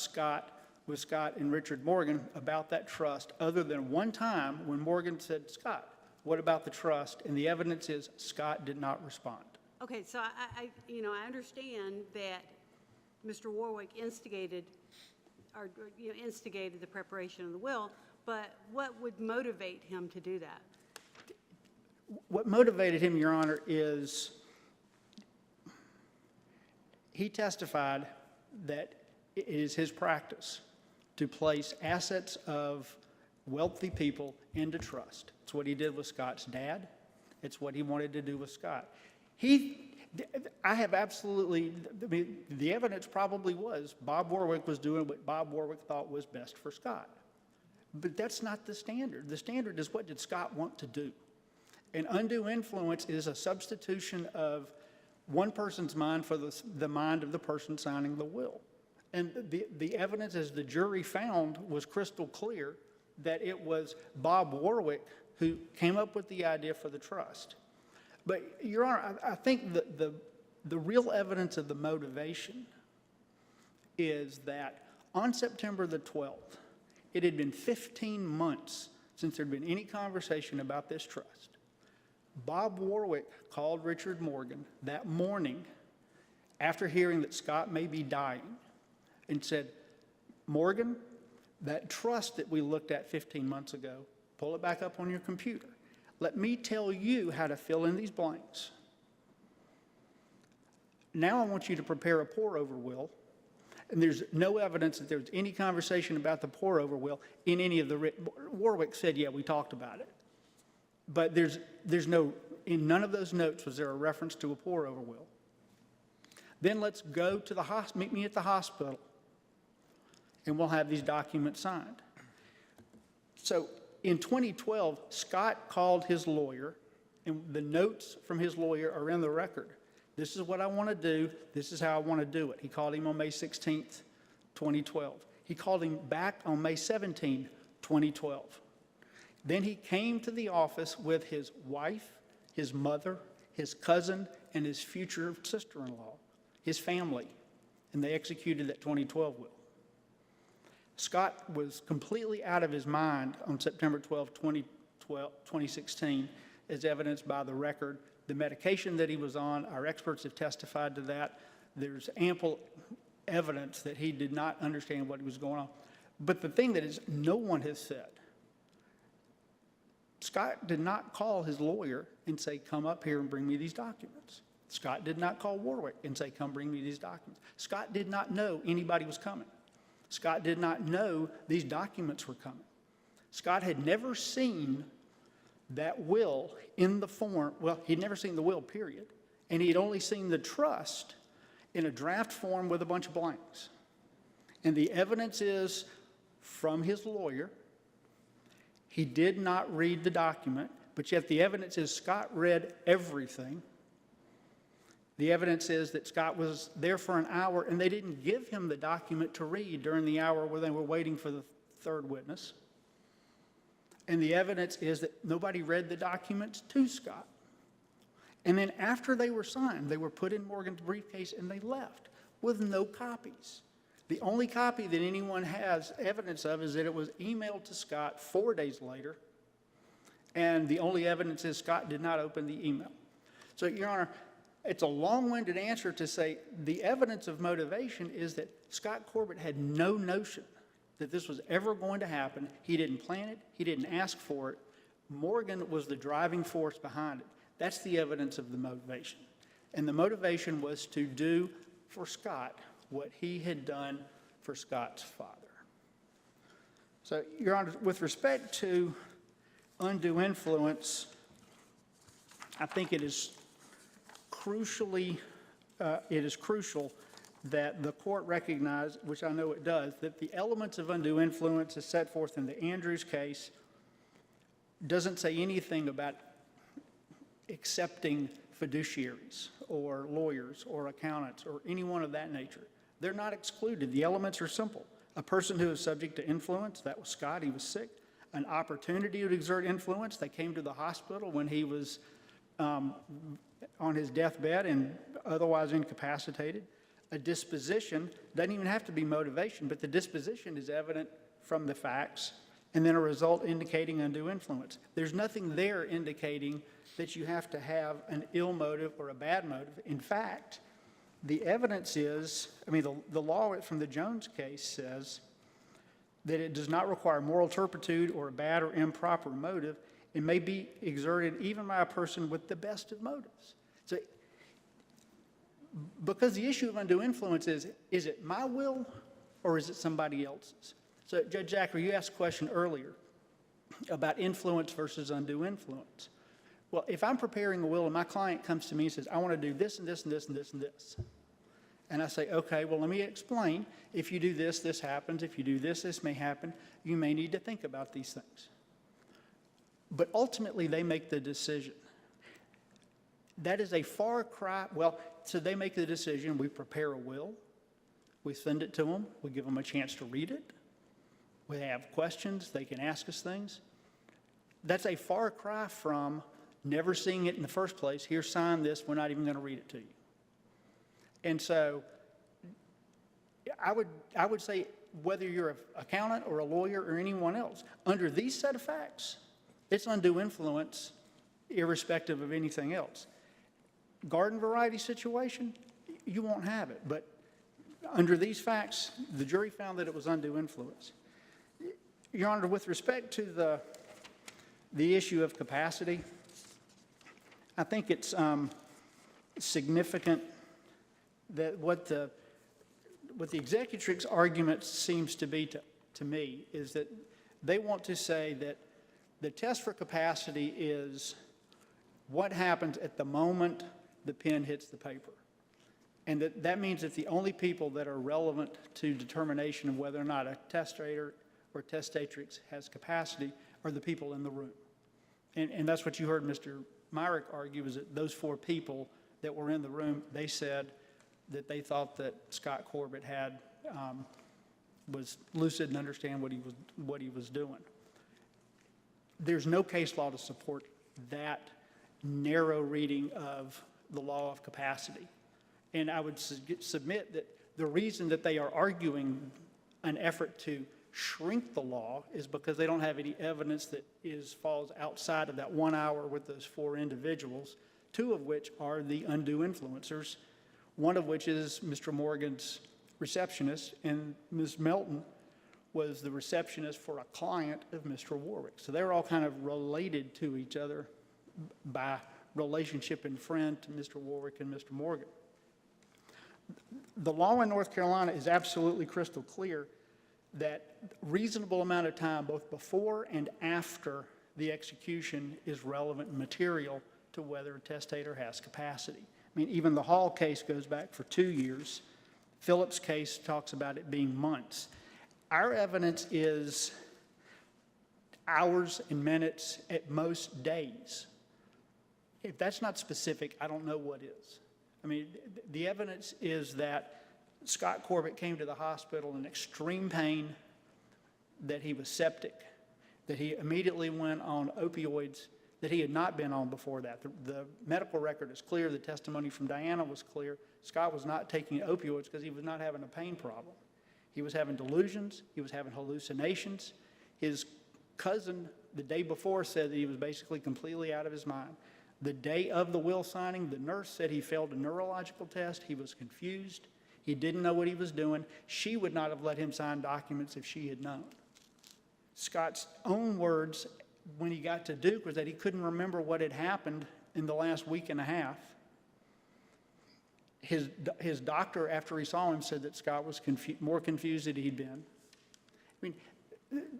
with Scott and Richard Morgan about that trust, other than one time when Morgan said, Scott, what about the trust? And the evidence is Scott did not respond. Okay, so I understand that Mr. Warwick instigated the preparation of the will, but what would motivate him to do that? What motivated him, Your Honor, is he testified that it is his practice to place assets of wealthy people into trust. It's what he did with Scott's dad. It's what he wanted to do with Scott. I have absolutely, the evidence probably was Bob Warwick was doing what Bob Warwick thought was best for Scott. But that's not the standard. The standard is, what did Scott want to do? And undue influence is a substitution of one person's mind for the mind of the person signing the will. And the evidence, as the jury found, was crystal clear that it was Bob Warwick who came up with the idea for the trust. But, Your Honor, I think the real evidence of the motivation is that on September the 12th, it had been 15 months since there had been any conversation about this trust. Bob Warwick called Richard Morgan that morning after hearing that Scott may be dying and said, Morgan, that trust that we looked at 15 months ago, pull it back up on your computer. Let me tell you how to fill in these blanks. Now I want you to prepare a pour-over will. And there's no evidence that there was any conversation about the pour-over will in any of the Warwick said, yeah, we talked about it. But there's no, in none of those notes was there a reference to a pour-over will. Then let's go to the hospital, meet me at the hospital, and we'll have these documents signed. So in 2012, Scott called his lawyer, and the notes from his lawyer are in the record. This is what I want to do. This is how I want to do it. He called him on May 16th, 2012. He called him back on May 17, 2012. Then he came to the office with his wife, his mother, his cousin, and his future sister-in-law, his family, and they executed that 2012 will. Scott was completely out of his mind on September 12, 2016, as evidenced by the record. The medication that he was on, our experts have testified to that. There's ample evidence that he did not understand what was going on. But the thing that is, no one has said, Scott did not call his lawyer and say, come up here and bring me these documents. Scott did not call Warwick and say, come bring me these documents. Scott did not know anybody was coming. Scott did not know these documents were coming. Scott had never seen that will in the form, well, he'd never seen the will, period. And he'd only seen the trust in a draft form with a bunch of blanks. And the evidence is from his lawyer. He did not read the document, but yet the evidence is Scott read everything. The evidence is that Scott was there for an hour, and they didn't give him the document to read during the hour where they were waiting for the third witness. And the evidence is that nobody read the documents to Scott. And then after they were signed, they were put in Morgan's briefcase and they left with no copies. The only copy that anyone has evidence of is that it was emailed to Scott 4 days later, and the only evidence is Scott did not open the email. So, Your Honor, it's a long-winded answer to say the evidence of motivation is that Scott Corbett had no notion that this was ever going to happen. He didn't plan it. He didn't ask for it. Morgan was the driving force behind it. That's the evidence of the motivation. And the motivation was to do for Scott what he had done for Scott's father. So, Your Honor, with respect to undue influence, I think it is crucial that the court recognize, which I know it does, that the elements of undue influence as set forth in the Andrews case doesn't say anything about accepting fiduciaries or lawyers or accountants or anyone of that nature. They're not excluded. The elements are simple. A person who is subject to influence, that was Scott, he was sick. An opportunity to exert influence, they came to the hospital when he was on his deathbed and otherwise incapacitated. A disposition doesn't even have to be motivation, but the disposition is evident from the facts, and then a result indicating undue influence. There's nothing there indicating that you have to have an ill motive or a bad motive. In fact, the evidence is, the law from the Jones case says that it does not require moral turpitude or a bad or improper motive. It may be exerted even by a person with the best of motives. So, because the issue of undue influence is it my will or is it somebody else's? So, Judge Zachary, you asked a question earlier about influence versus undue influence. Well, if I'm preparing a will and my client comes to me and says, I want to do this and this and this and this and this, and I say, okay, well, let me explain. If you do this, this happens. If you do this, this may happen. You may need to think about these things. But ultimately, they make the decision. That is a far cry. Well, so they make the decision. We prepare a will. We send it to them. We give them a chance to read it. We have questions. They can ask us things. That's a far cry from never seeing it in the first place. Here, sign this. We're not even going to read it to you. And so I would say whether you're an accountant or a lawyer or anyone else, under these set of facts, it's undue influence irrespective of anything else. Garden variety situation, you won't have it. But under these facts, the jury found that it was undue influence. Your Honor, with respect to the issue of capacity, I think it's significant that what the executrix argument seems to be to me is that they want to say that the test for capacity is what happens at the moment the pen hits the paper. And that means that the only people that are relevant to determination of whether or not a testator or testatrix has capacity are the people in the room. And that's what you heard Mr. Myrick argue, is that those 4 people that were in the room, they said that they thought that Scott Corbett was lucid and understand what he was doing. There's no case law to support that narrow reading of the law of capacity. And I would submit that the reason that they are arguing an effort to shrink the law is because they don't have any evidence that falls outside of that 1 hour with those 4 individuals, 2 of which are the undue influencers, one of which is Mr. Morgan's receptionist, and Ms. Melton was the receptionist for a client of Mr. Warwick. So they're all kind of related to each other by relationship and friend to Mr. Warwick and Mr. Morgan. The law in North Carolina is absolutely crystal clear that reasonable amount of time, both before and after the execution, is relevant material to whether a testator has capacity. Even the Hall case goes back for 2 years. Phillips' case talks about it being months. Our evidence is hours and minutes, at most days. If that's not specific, I don't know what is. The evidence is that Scott Corbett came to the hospital in extreme pain, that he was septic, that he immediately went on opioids that he had not been on before that. The medical record is clear. The testimony from Diana was clear. Scott was not taking opioids because he was not having a pain problem. He was having delusions. He was having hallucinations. His cousin, the day before, said that he was basically completely out of his mind. The day of the will signing, the nurse said he failed a neurological test. He was confused. He didn't know what he was doing. She would not have let him sign documents if she had known. Scott's own words when he got to Duke was that he couldn't remember what had happened in the last week and a half. His doctor, after he saw him, said that Scott was more confused than he'd been. I mean,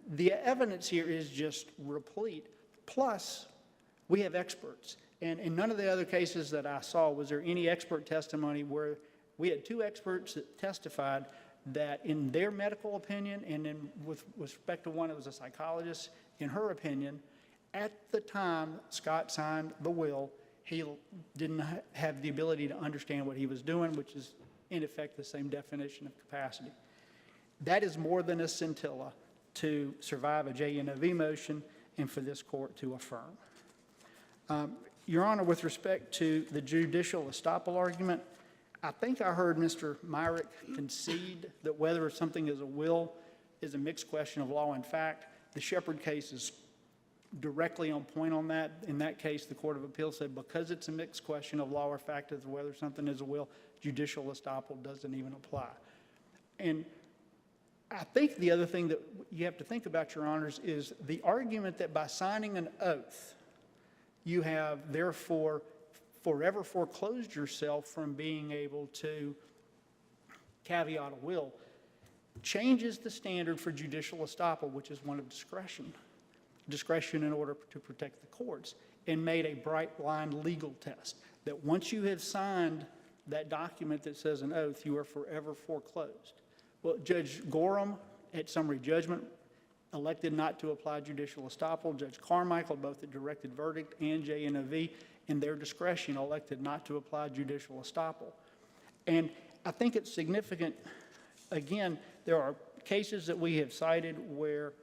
the evidence here is just replete. Plus, we have experts. And in none of the other cases that I saw was there any expert testimony where we had two experts that testified that in their medical opinion, and with respect to one that was a psychologist, in her opinion, at the time Scott signed the will, he didn't have the ability to understand what he was doing, which is in effect the same definition of capacity. That is more than a scintilla to survive a JNOV motion and for this court to affirm. Your Honor, with respect to the judicial estoppel argument, I think I heard Mr. Myrick concede that whether something is a will is a mixed question of law and fact. The Shepard case is directly on point on that. In that case, the Court of Appeals said because it's a mixed question of law or fact as to whether something is a will, judicial estoppel doesn't even apply. And I think the other thing that you have to think about, Your Honors, is the argument that by signing an oath, you have therefore forever foreclosed yourself from being able to caveat a will, changes the standard for judicial estoppel, which is one of discretion in order to protect the courts, and made a bright line legal test that once you have signed that document that says an oath, you are forever foreclosed. Well, Judge Gorham, at summary judgment, elected not to apply judicial estoppel. Judge Carmichael, both at directed verdict and JNOV, in their discretion, elected not to apply judicial estoppel. And I think it's significant, again, there are cases that we have cited where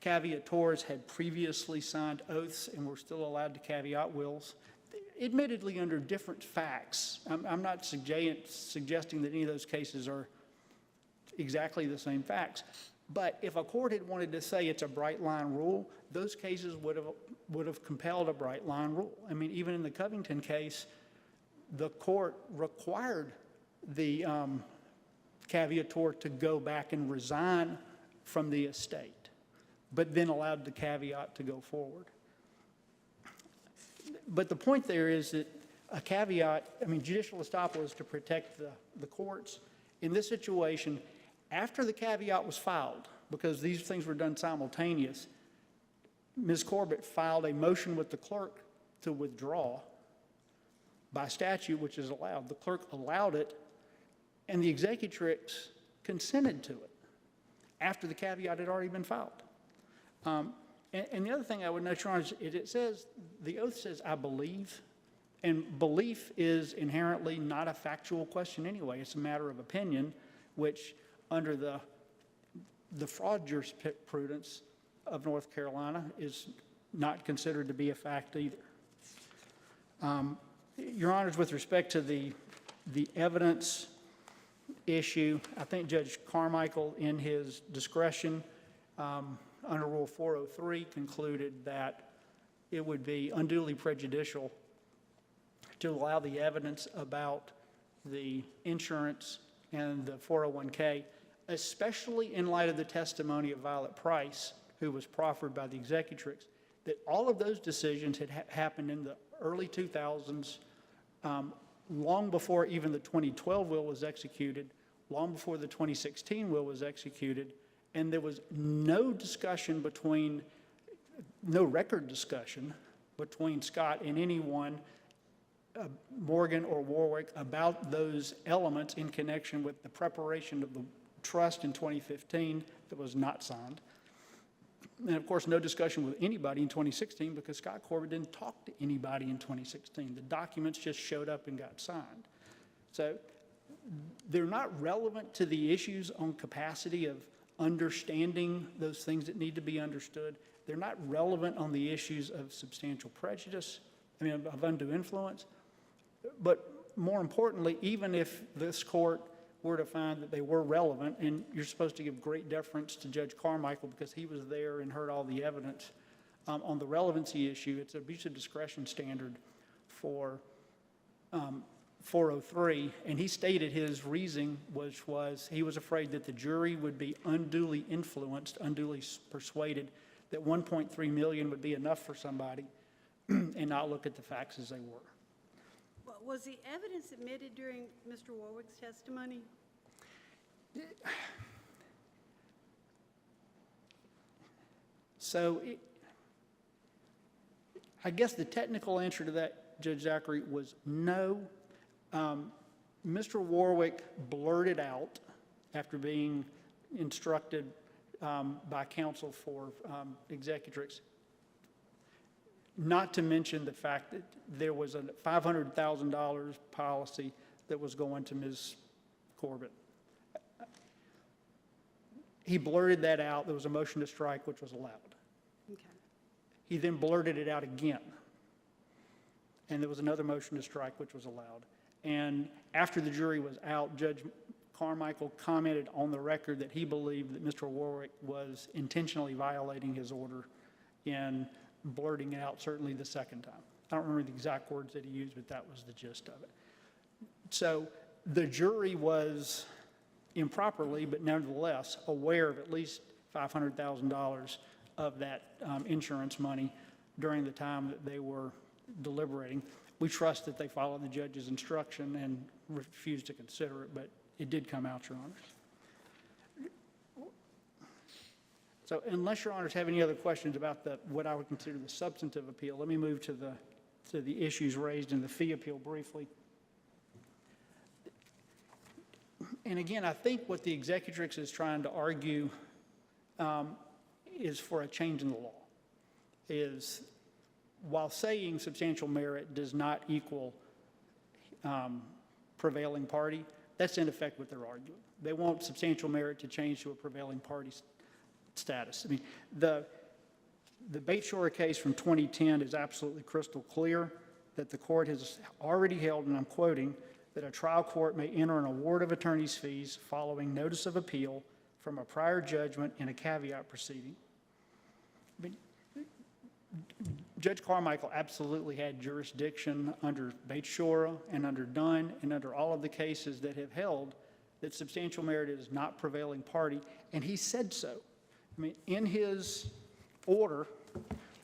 caveators had previously signed oaths and were still allowed to caveat wills, admittedly under different facts. I'm not suggesting that any of those cases are exactly the same facts. But if a court had wanted to say it's a bright line rule, those cases would have compelled a bright line rule. I mean, even in the Covington case, the court required the caveator to go back and resign from the estate, but then allowed the caveat to go forward. But the point there is that a caveat, I mean, judicial estoppel is to protect the courts. In this situation, after the caveat was filed, because these things were done simultaneous, Ms. Corbett filed a motion with the clerk to withdraw by statute, which is allowed. The clerk allowed it, and the executrix consented to it after the caveat had already been filed. And the other thing I would note, Your Honor, is it says, the oath says, I believe, and belief is inherently not a factual question anyway. It's a matter of opinion, which under the fraud jurisprudence of North Carolina is not considered to be a fact either. Your Honors, with respect to the evidence issue, I think Judge Carmichael, in his discretion, under Rule 403, concluded that it would be unduly prejudicial to allow the evidence about the insurance and the 401k, especially in light of the testimony of Violet Price, who was proffered by the executrix, that all of those decisions had happened in the early 2000s, long before even the 2012 will was executed, long before the 2016 will was executed, and there was no record discussion between Scott and anyone, Morgan or Warwick, about those elements in connection with the preparation of the trust in 2015 that was not signed. And of course, no discussion with anybody in 2016 because Scott Corbett didn't talk to anybody in 2016. The documents just showed up and got signed. So they're not relevant to the issues on capacity of understanding those things that need to be understood. they're not relevant on the issues of substantial prejudice, of undue influence. But more importantly, even if this court were to find that they were relevant, and you're supposed to give great deference to Judge Carmichael because he was there and heard all the evidence on the relevancy issue, it's an abuse of discretion standard for 403, and he stated his reasoning, which was he was afraid that the jury would be unduly influenced, unduly persuaded that 1.3 million would be enough for somebody and not look at the facts as they were. Was the evidence admitted during Mr. Warwick's testimony? So I guess the technical answer to that, Judge Zachary, was no. Mr. Warwick blurted out, after being instructed by counsel for executrix, not to mention the fact that there was a $500,000 policy that was going to Ms. Corbett. He blurted that out. There was a motion to strike, which was allowed. Okay. He then blurted it out again. And there was another motion to strike, which was allowed. And after the jury was out, Judge Carmichael commented on the record that he believed that Mr. Warwick was intentionally violating his order in blurting it out, certainly the second time. I don't remember the exact words that he used, but that was the gist of it. So the jury was improperly, but nevertheless, aware of at least $500,000 of that insurance money during the time that they were deliberating. We trust that they followed the judge's instruction and refused to consider it, but it did come out, Your Honors. So unless Your Honors have any other questions about what I would consider the substantive appeal, let me move to the issues raised in the fee appeal briefly. And again, I think what the executrix is trying to argue is for a change in the law, is while saying substantial merit does not equal prevailing party, that's in effect what they're arguing. They want substantial merit to change to a prevailing party status. I mean, the Bateshore case from 2010 is absolutely crystal clear that the court has already held, and I'm quoting, that a trial court may enter an award of attorney's fees following notice of appeal from a prior judgment in a caveat proceeding. I mean, Judge Carmichael absolutely had jurisdiction under Bateshore and under Dunn and under all of the cases that have held that substantial merit is not prevailing party, and he said so. I mean, in his order,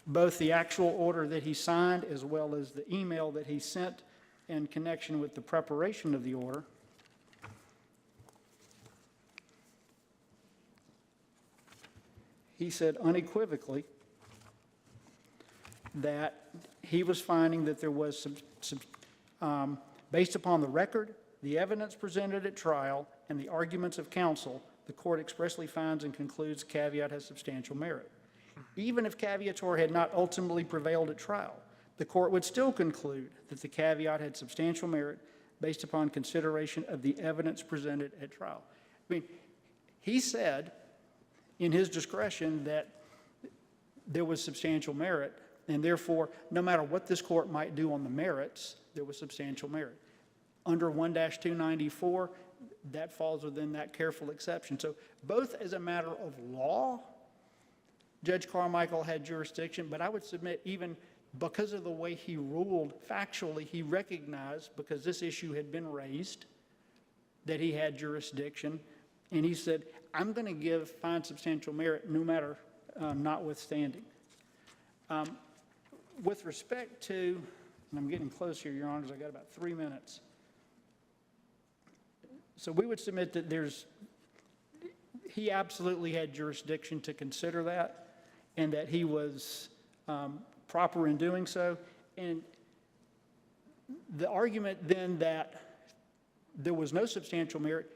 both the actual order that he signed as well as the email that he sent in connection with the preparation of the order, he said unequivocally that he was finding that there was based upon the record, the evidence presented at trial, and the arguments of counsel, the court expressly finds and concludes caveat has substantial merit. Even if caveator had not ultimately prevailed at trial, the court would still conclude that the caveat had substantial merit based upon consideration of the evidence presented at trial. I mean, he said in his discretion that there was substantial merit, and therefore, no matter what this court might do on the merits, there was substantial merit. Under 1-294, that falls within that careful exception. So both as a matter of law, Judge Carmichael had jurisdiction, but I would submit even because of the way he ruled factually, he recognized, because this issue had been raised, that he had jurisdiction, and he said, I'm going to find substantial merit no matter notwithstanding. With respect to, and I'm getting close here, Your Honors, I got about 3 minutes. So we would submit that he absolutely had jurisdiction to consider that, and that he was proper in doing so. And the argument then that there was no substantial merit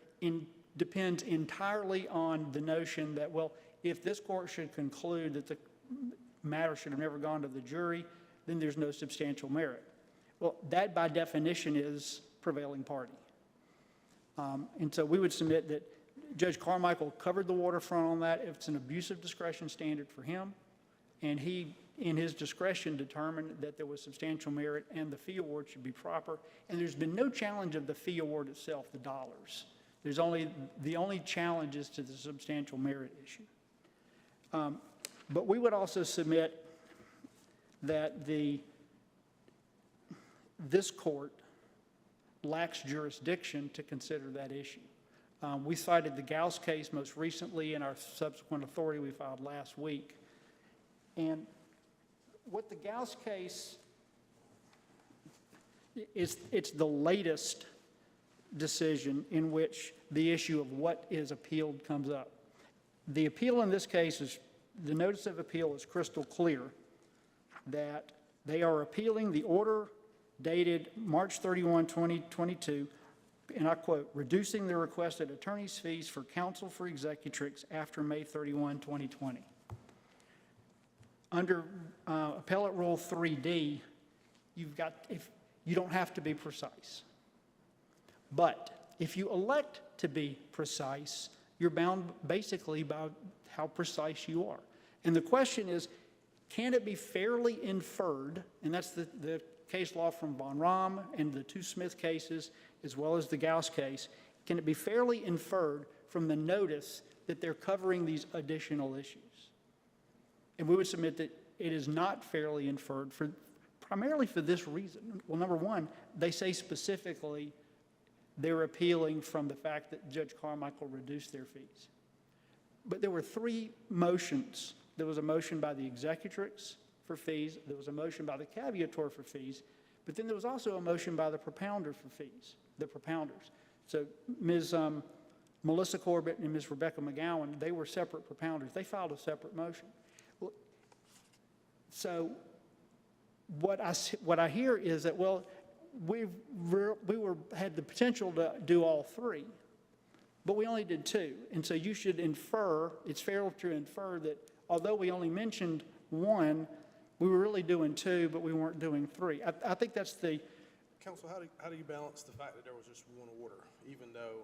depends entirely on the notion that, well, if this court should conclude that the matter should have never gone to the jury, then there's no substantial merit. Well, that by definition is prevailing party. And so we would submit that Judge Carmichael covered the waterfront on that. It's an abuse of discretion standard for him, and he, in his discretion, determined that there was substantial merit and the fee award should be proper. And there's been no challenge of the fee award itself, the dollars. There's the only challenge is to the substantial merit issue. But we would also submit that this court lacks jurisdiction to consider that issue. We cited the Gauss case most recently in our subsequent authority we filed last week. And what the Gauss case is, it's the latest decision in which the issue of what is appealed comes up. The appeal in this case is, the notice of appeal is crystal clear that they are appealing the order dated March 31, 2022, and I quote, reducing the requested attorney's fees for counsel for executrix after May 31, 2020. Under Appellate Rule 3D, you don't have to be precise. But if you elect to be precise, you're bound basically by how precise you are. And the question is, can it be fairly inferred, and that's the case law from Von Rahm and the two Smith cases, as well as the Gauss case, can it be fairly inferred from the notice that they're covering these additional issues? And we would submit that it is not fairly inferred primarily for this reason. Well, number one, they say specifically they're appealing from the fact that Judge Carmichael reduced their fees. But there were three motions. There was a motion by the executrix for fees, there was a motion by the caveator for fees, but then there was also a motion by the propounder for fees, the propounders. So Ms. Melissa Corbett and Ms. Rebecca McGowan, they were separate propounders. They filed a separate motion. So what I hear is that, well, we had the potential to do all three, but we only did two. And so you should infer, it's fair to infer that although we only mentioned one, we were really doing two, but we weren't doing three. I think that's the... Counsel, how do you balance the fact that there was just one order, even though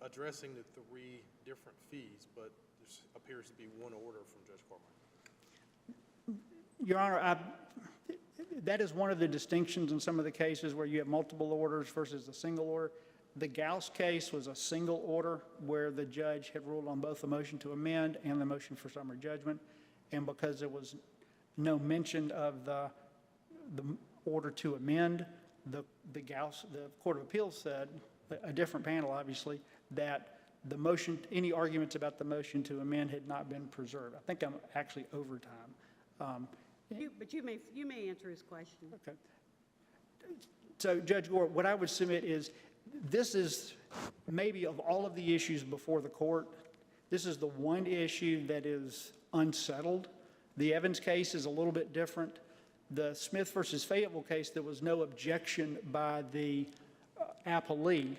addressing the three different fees, but there appears to be one order from Judge Carmichael? Your Honor, that is one of the distinctions in some of the cases where you have multiple orders versus a single order. The Gauss case was a single order where the judge had ruled on both the motion to amend and the motion for summary judgment. And because there was no mention of the order to amend, the Court of Appeals said, a different panel obviously, that the motion, any arguments about the motion to amend had not been preserved. I think I'm actually over time. But you may answer his question. Okay. So Judge Gore, what I would submit is, this is maybe of all of the issues before the court, this is the one issue that is unsettled. The Evans case is a little bit different. The Smith versus Fayetteville case, there was no objection by the appellee.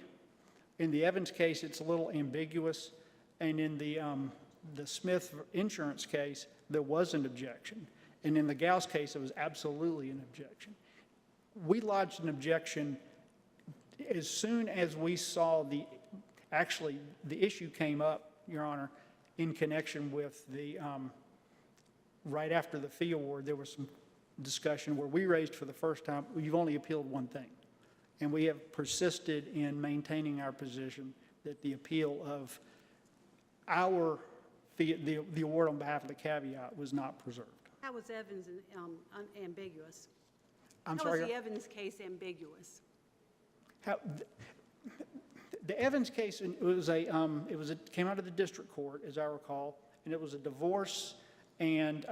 In the Evans case, it's a little ambiguous. And in the Smith insurance case, there was an objection. And in the Gauss case, it was absolutely an objection. We lodged an objection as soon as we saw the issue came up, Your Honor, in connection with the, right after the fee award, there was some discussion where we raised for the first time, you've only appealed one thing. And we have persisted in maintaining our position that the appeal of our fee, the award on behalf of the caveat was not preserved. How was Evans ambiguous? I'm How sorry? was the Evans case ambiguous? The Evans case, it came out of the district court, as I recall, and it was a divorce and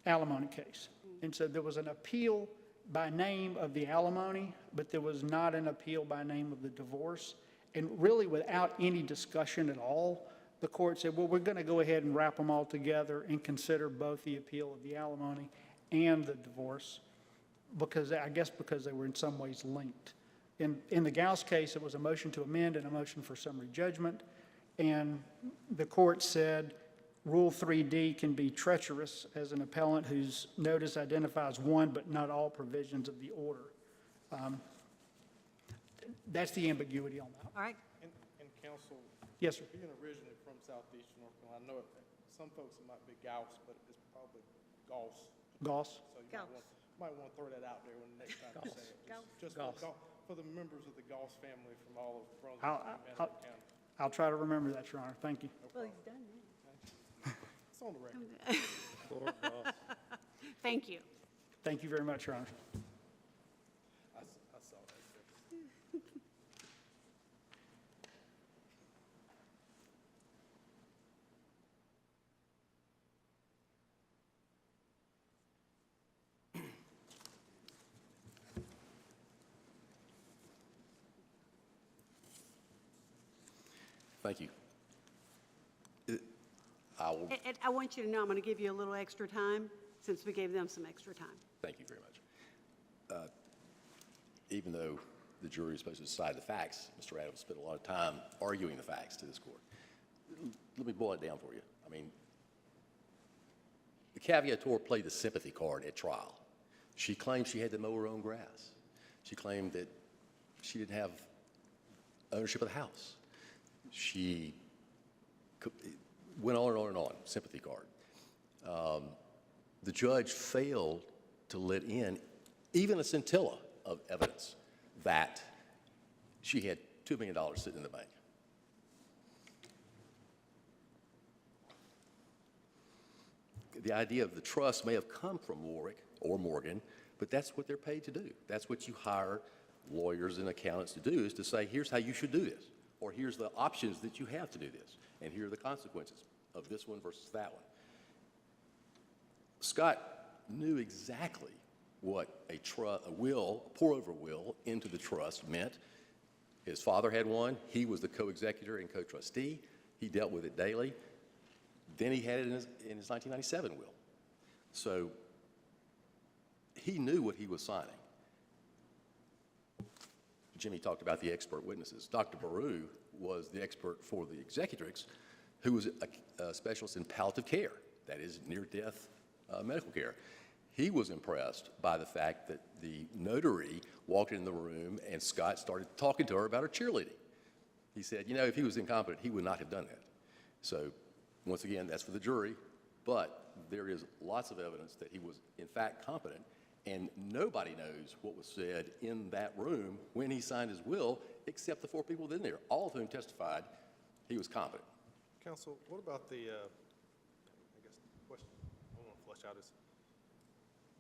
alimony case. And so there was an appeal by name of the alimony, but there was not an appeal by name of the divorce. And really, without any discussion at all, the court said, well, we're going to go ahead and wrap them all together and consider both the appeal of the alimony and the divorce, because they were in some ways linked. In the Gauss case, it was a motion to amend and a motion for summary judgment, and the court said Rule 3D can be treacherous as an appellant whose notice identifies one but not all provisions of the order. That's the ambiguity on that. All right. And counsel, Yes, sir. being originally from southeastern North Carolina, I know it some folks it might be Gauss, but it's probably Gauss. Goss? So you Gauss. might want to throw that out there when the next time you say it. Gauss. Just Gauss. for the members of the Gauss family from all of Brunswick I'll- and Manatee County. I'll try to remember that, Your Honor. Thank you. Well, he's done that. It's on the record. Lord God. Thank you. Thank you very much, Your Honor. I saw that. Thank you. I will, And I want you to know I'm going to give you a little extra time since we gave them some extra time. thank you very much. Even though the jury is supposed to decide the facts, Mr. Adams spent a lot of time arguing the facts to this court. Let me boil it down for you. I mean, the caveator played the sympathy card at trial. She claimed she had to mow her own grass. She claimed that she didn't have ownership of the house. She went on and on and on, sympathy card. The judge failed to let in even a scintilla of evidence that she had $2 million sitting in the bank. The idea of the trust may have come from Warwick or Morgan, but that's what they're paid to do. That's what you hire lawyers and accountants to do, is to say, here's how you should do this, or here's the options that you have to do this, and here are the consequences of this one versus that one. Scott knew exactly what a pour-over will into the trust meant. His father had one. He was the co-executor and co-trustee. He dealt with it daily. Then he had it in his 1997 will. So he knew what he was signing. Jimmy talked about the expert witnesses. Dr. Baru was the expert for the executrix, who was a specialist in palliative care, that is, near-death medical care. He was impressed by the fact that the notary walked in the room and Scott started talking to her about her cheerleading. He said, you know, if he was incompetent, he would not have done that. So, once again, that's for the jury, but there is lots of evidence that he was, in fact, competent, and nobody knows what was said in that room when he signed his will, except the 4 people in there, all of whom testified he was competent. Counsel, what about the, I guess, the question I want to flesh out is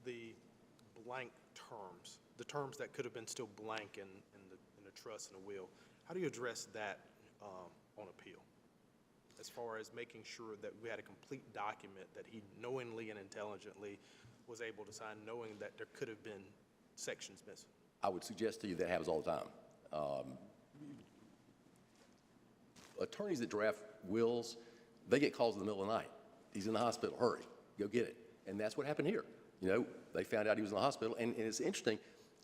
the blank terms, the terms that could have been still blank in the trust and the will. How do you address that on appeal? As far as making sure that we had a complete document that he knowingly and intelligently was able to sign, knowing that there could have been sections missing? I would suggest to you that happens all the time. Attorneys that draft wills, they get calls in the middle of the night. He's in the hospital, hurry, go get it. And that's what happened here. You know, they found out he was in the hospital, and it's interesting,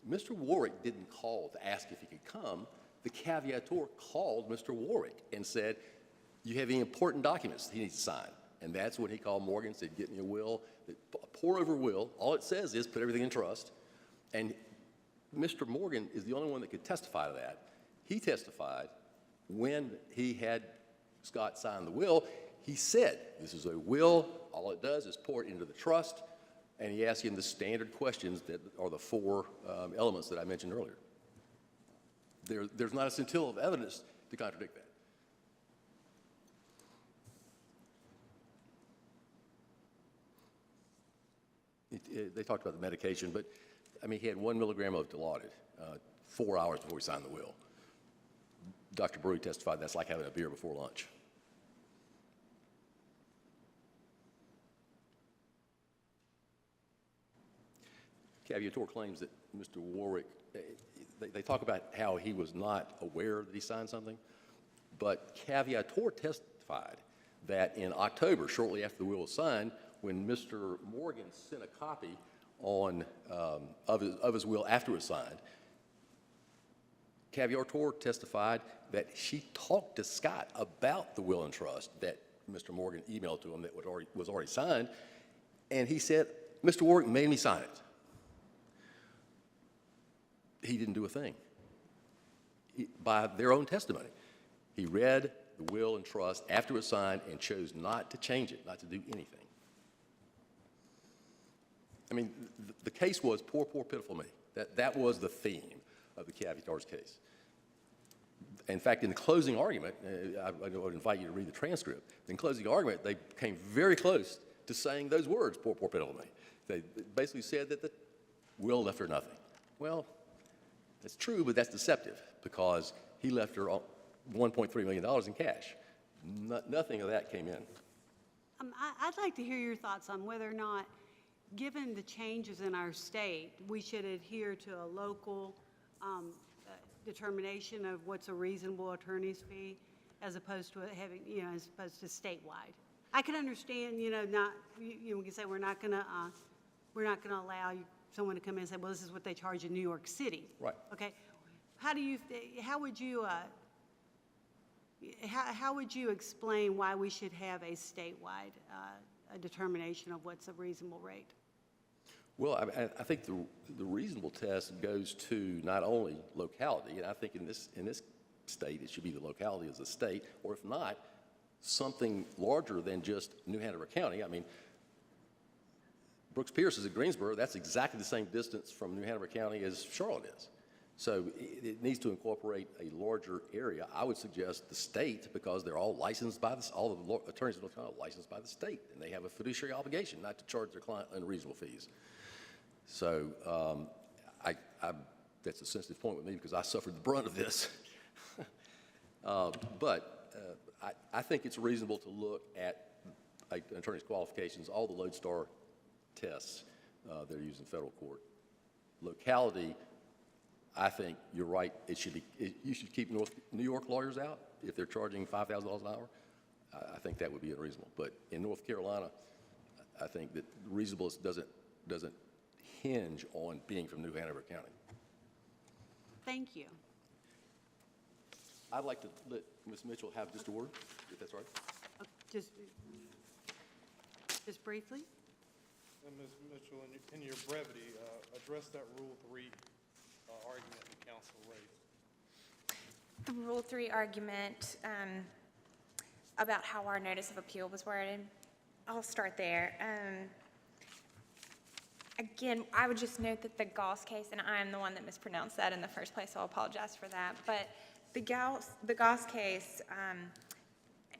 Mr. Warwick didn't call to ask if he could come. The caveator called Mr. Warwick and said, you have any important documents he needs to sign? And that's when he called Morgan and said, get me a will, a pour-over will. All it says is put everything in trust. And Mr. Morgan is the only one that could testify to that. He testified when he had Scott sign the will. He said, this is a will, all it does is pour it into the trust, and he asked him the standard questions that are the 4 elements that I mentioned earlier. There's not a scintilla of evidence to contradict that. They talked about the medication, but I mean, he had 1 milligram of Dilaudid 4 hours before he signed the will. Dr. Brew testified that's like having a beer before lunch. Caveator claims that Mr. Warwick, they talk about how he was not aware that he signed something, but Caveator testified that in October, shortly after the will was signed, when Mr. Morgan sent a copy of his will after it was signed, Caveator testified that she talked to Scott about the will and trust that Mr. Morgan emailed to him that was already signed, and he said, Mr. Warwick made me sign it. He didn't do a thing. By their own testimony, he read the will and trust after it was signed and chose not to change it, not to do anything. I mean, the case was poor, poor, pitiful me. That was the theme of the Caviar's case. In fact, in the closing argument, I would invite you to read the transcript. In closing argument, they came very close to saying those words, poor, poor, pitiful me. They basically said that the will left her nothing. Well, that's true, but that's deceptive because he left her $1.3 million in cash. Nothing of that came in. I'd like to hear your thoughts on whether or not, given the changes in our state, we should adhere to a local determination of what's a reasonable attorney's fee as opposed to having, as opposed to statewide. I can understand, we can say we're not going to allow someone to come in and say, well, this is what they charge in New York City. Right. Okay. How would you explain why we should have a statewide a determination of what's a reasonable rate? Well, I think the reasonable test goes to not only locality, and I think in this state it should be the locality as a state, or if not, something larger than just New Hanover County. I mean, Brooks Pierce is at Greensboro. That's exactly the same distance from New Hanover County as Charlotte is. So it needs to incorporate a larger area. I would suggest the state, because they're all licensed by all of the attorneys in North Carolina are licensed by the state, and they have a fiduciary obligation not to charge their client unreasonable fees. So that's a sensitive point with me because I suffered the brunt of this. But I think it's reasonable to look at an attorney's qualifications, all the lodestar tests that are used in federal court. Locality, I think you're right. You should keep New York lawyers out if they're charging $5,000 an hour. I think that would be unreasonable. But in North Carolina, I think that reasonableness doesn't hinge on being from New Hanover County. Thank you. I'd like to let Ms. Mitchell have just a word, if that's right. Just briefly. Ms. Mitchell, in your brevity, address that Rule 3 argument the council raised. The Rule 3 argument about how our notice of appeal was worded, I'll start there. Again, I would just note that the Gauss case, and I am the one that mispronounced that in the first place, so I'll apologize for that, but the Gauss case,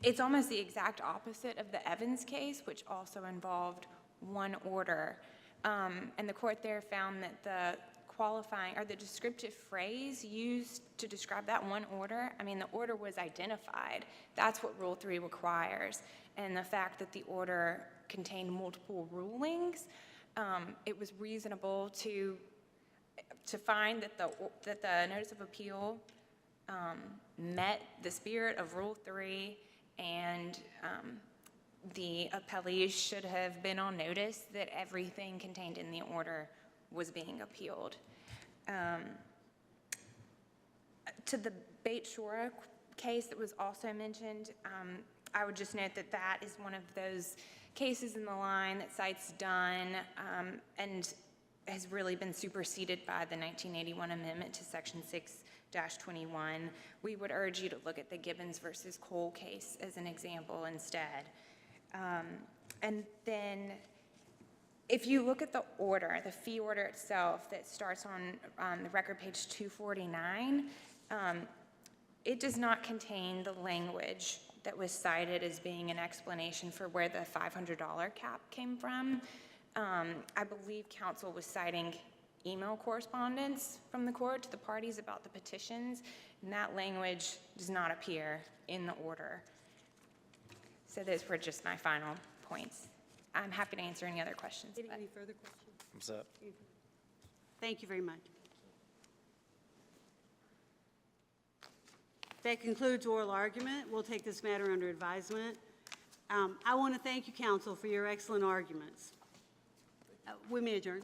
it's almost the exact opposite of the Evans case, which also involved one order. And the court there found that the qualifying or the descriptive phrase used to describe that one order, I mean, the order was identified. That's what Rule 3 requires. And the fact that the order contained multiple rulings, it was reasonable to find that the notice of appeal met the spirit of Rule 3, and the appellees should have been on notice that everything contained in the order was being appealed. To the Bates-Shora case that was also mentioned, I would just note that that is one of those cases in the line that cites Dunn and has really been superseded by the 1981 amendment to Section 6-21. We would urge you to look at the Gibbons versus Cole case as an example instead. And then if you look at the order, the fee order itself that starts on the record page 249, it does not contain the language that was cited as being an explanation for where the $500 cap came from. I believe counsel was citing email correspondence from the court to the parties about the petitions, and that language does not appear in the order. So those were just my final points. I'm happy to answer any other questions. Any further questions? I'm set. Thank you very much. That concludes oral argument. We'll take this matter under advisement. I want to thank you, counsel, for your excellent arguments. We may adjourn.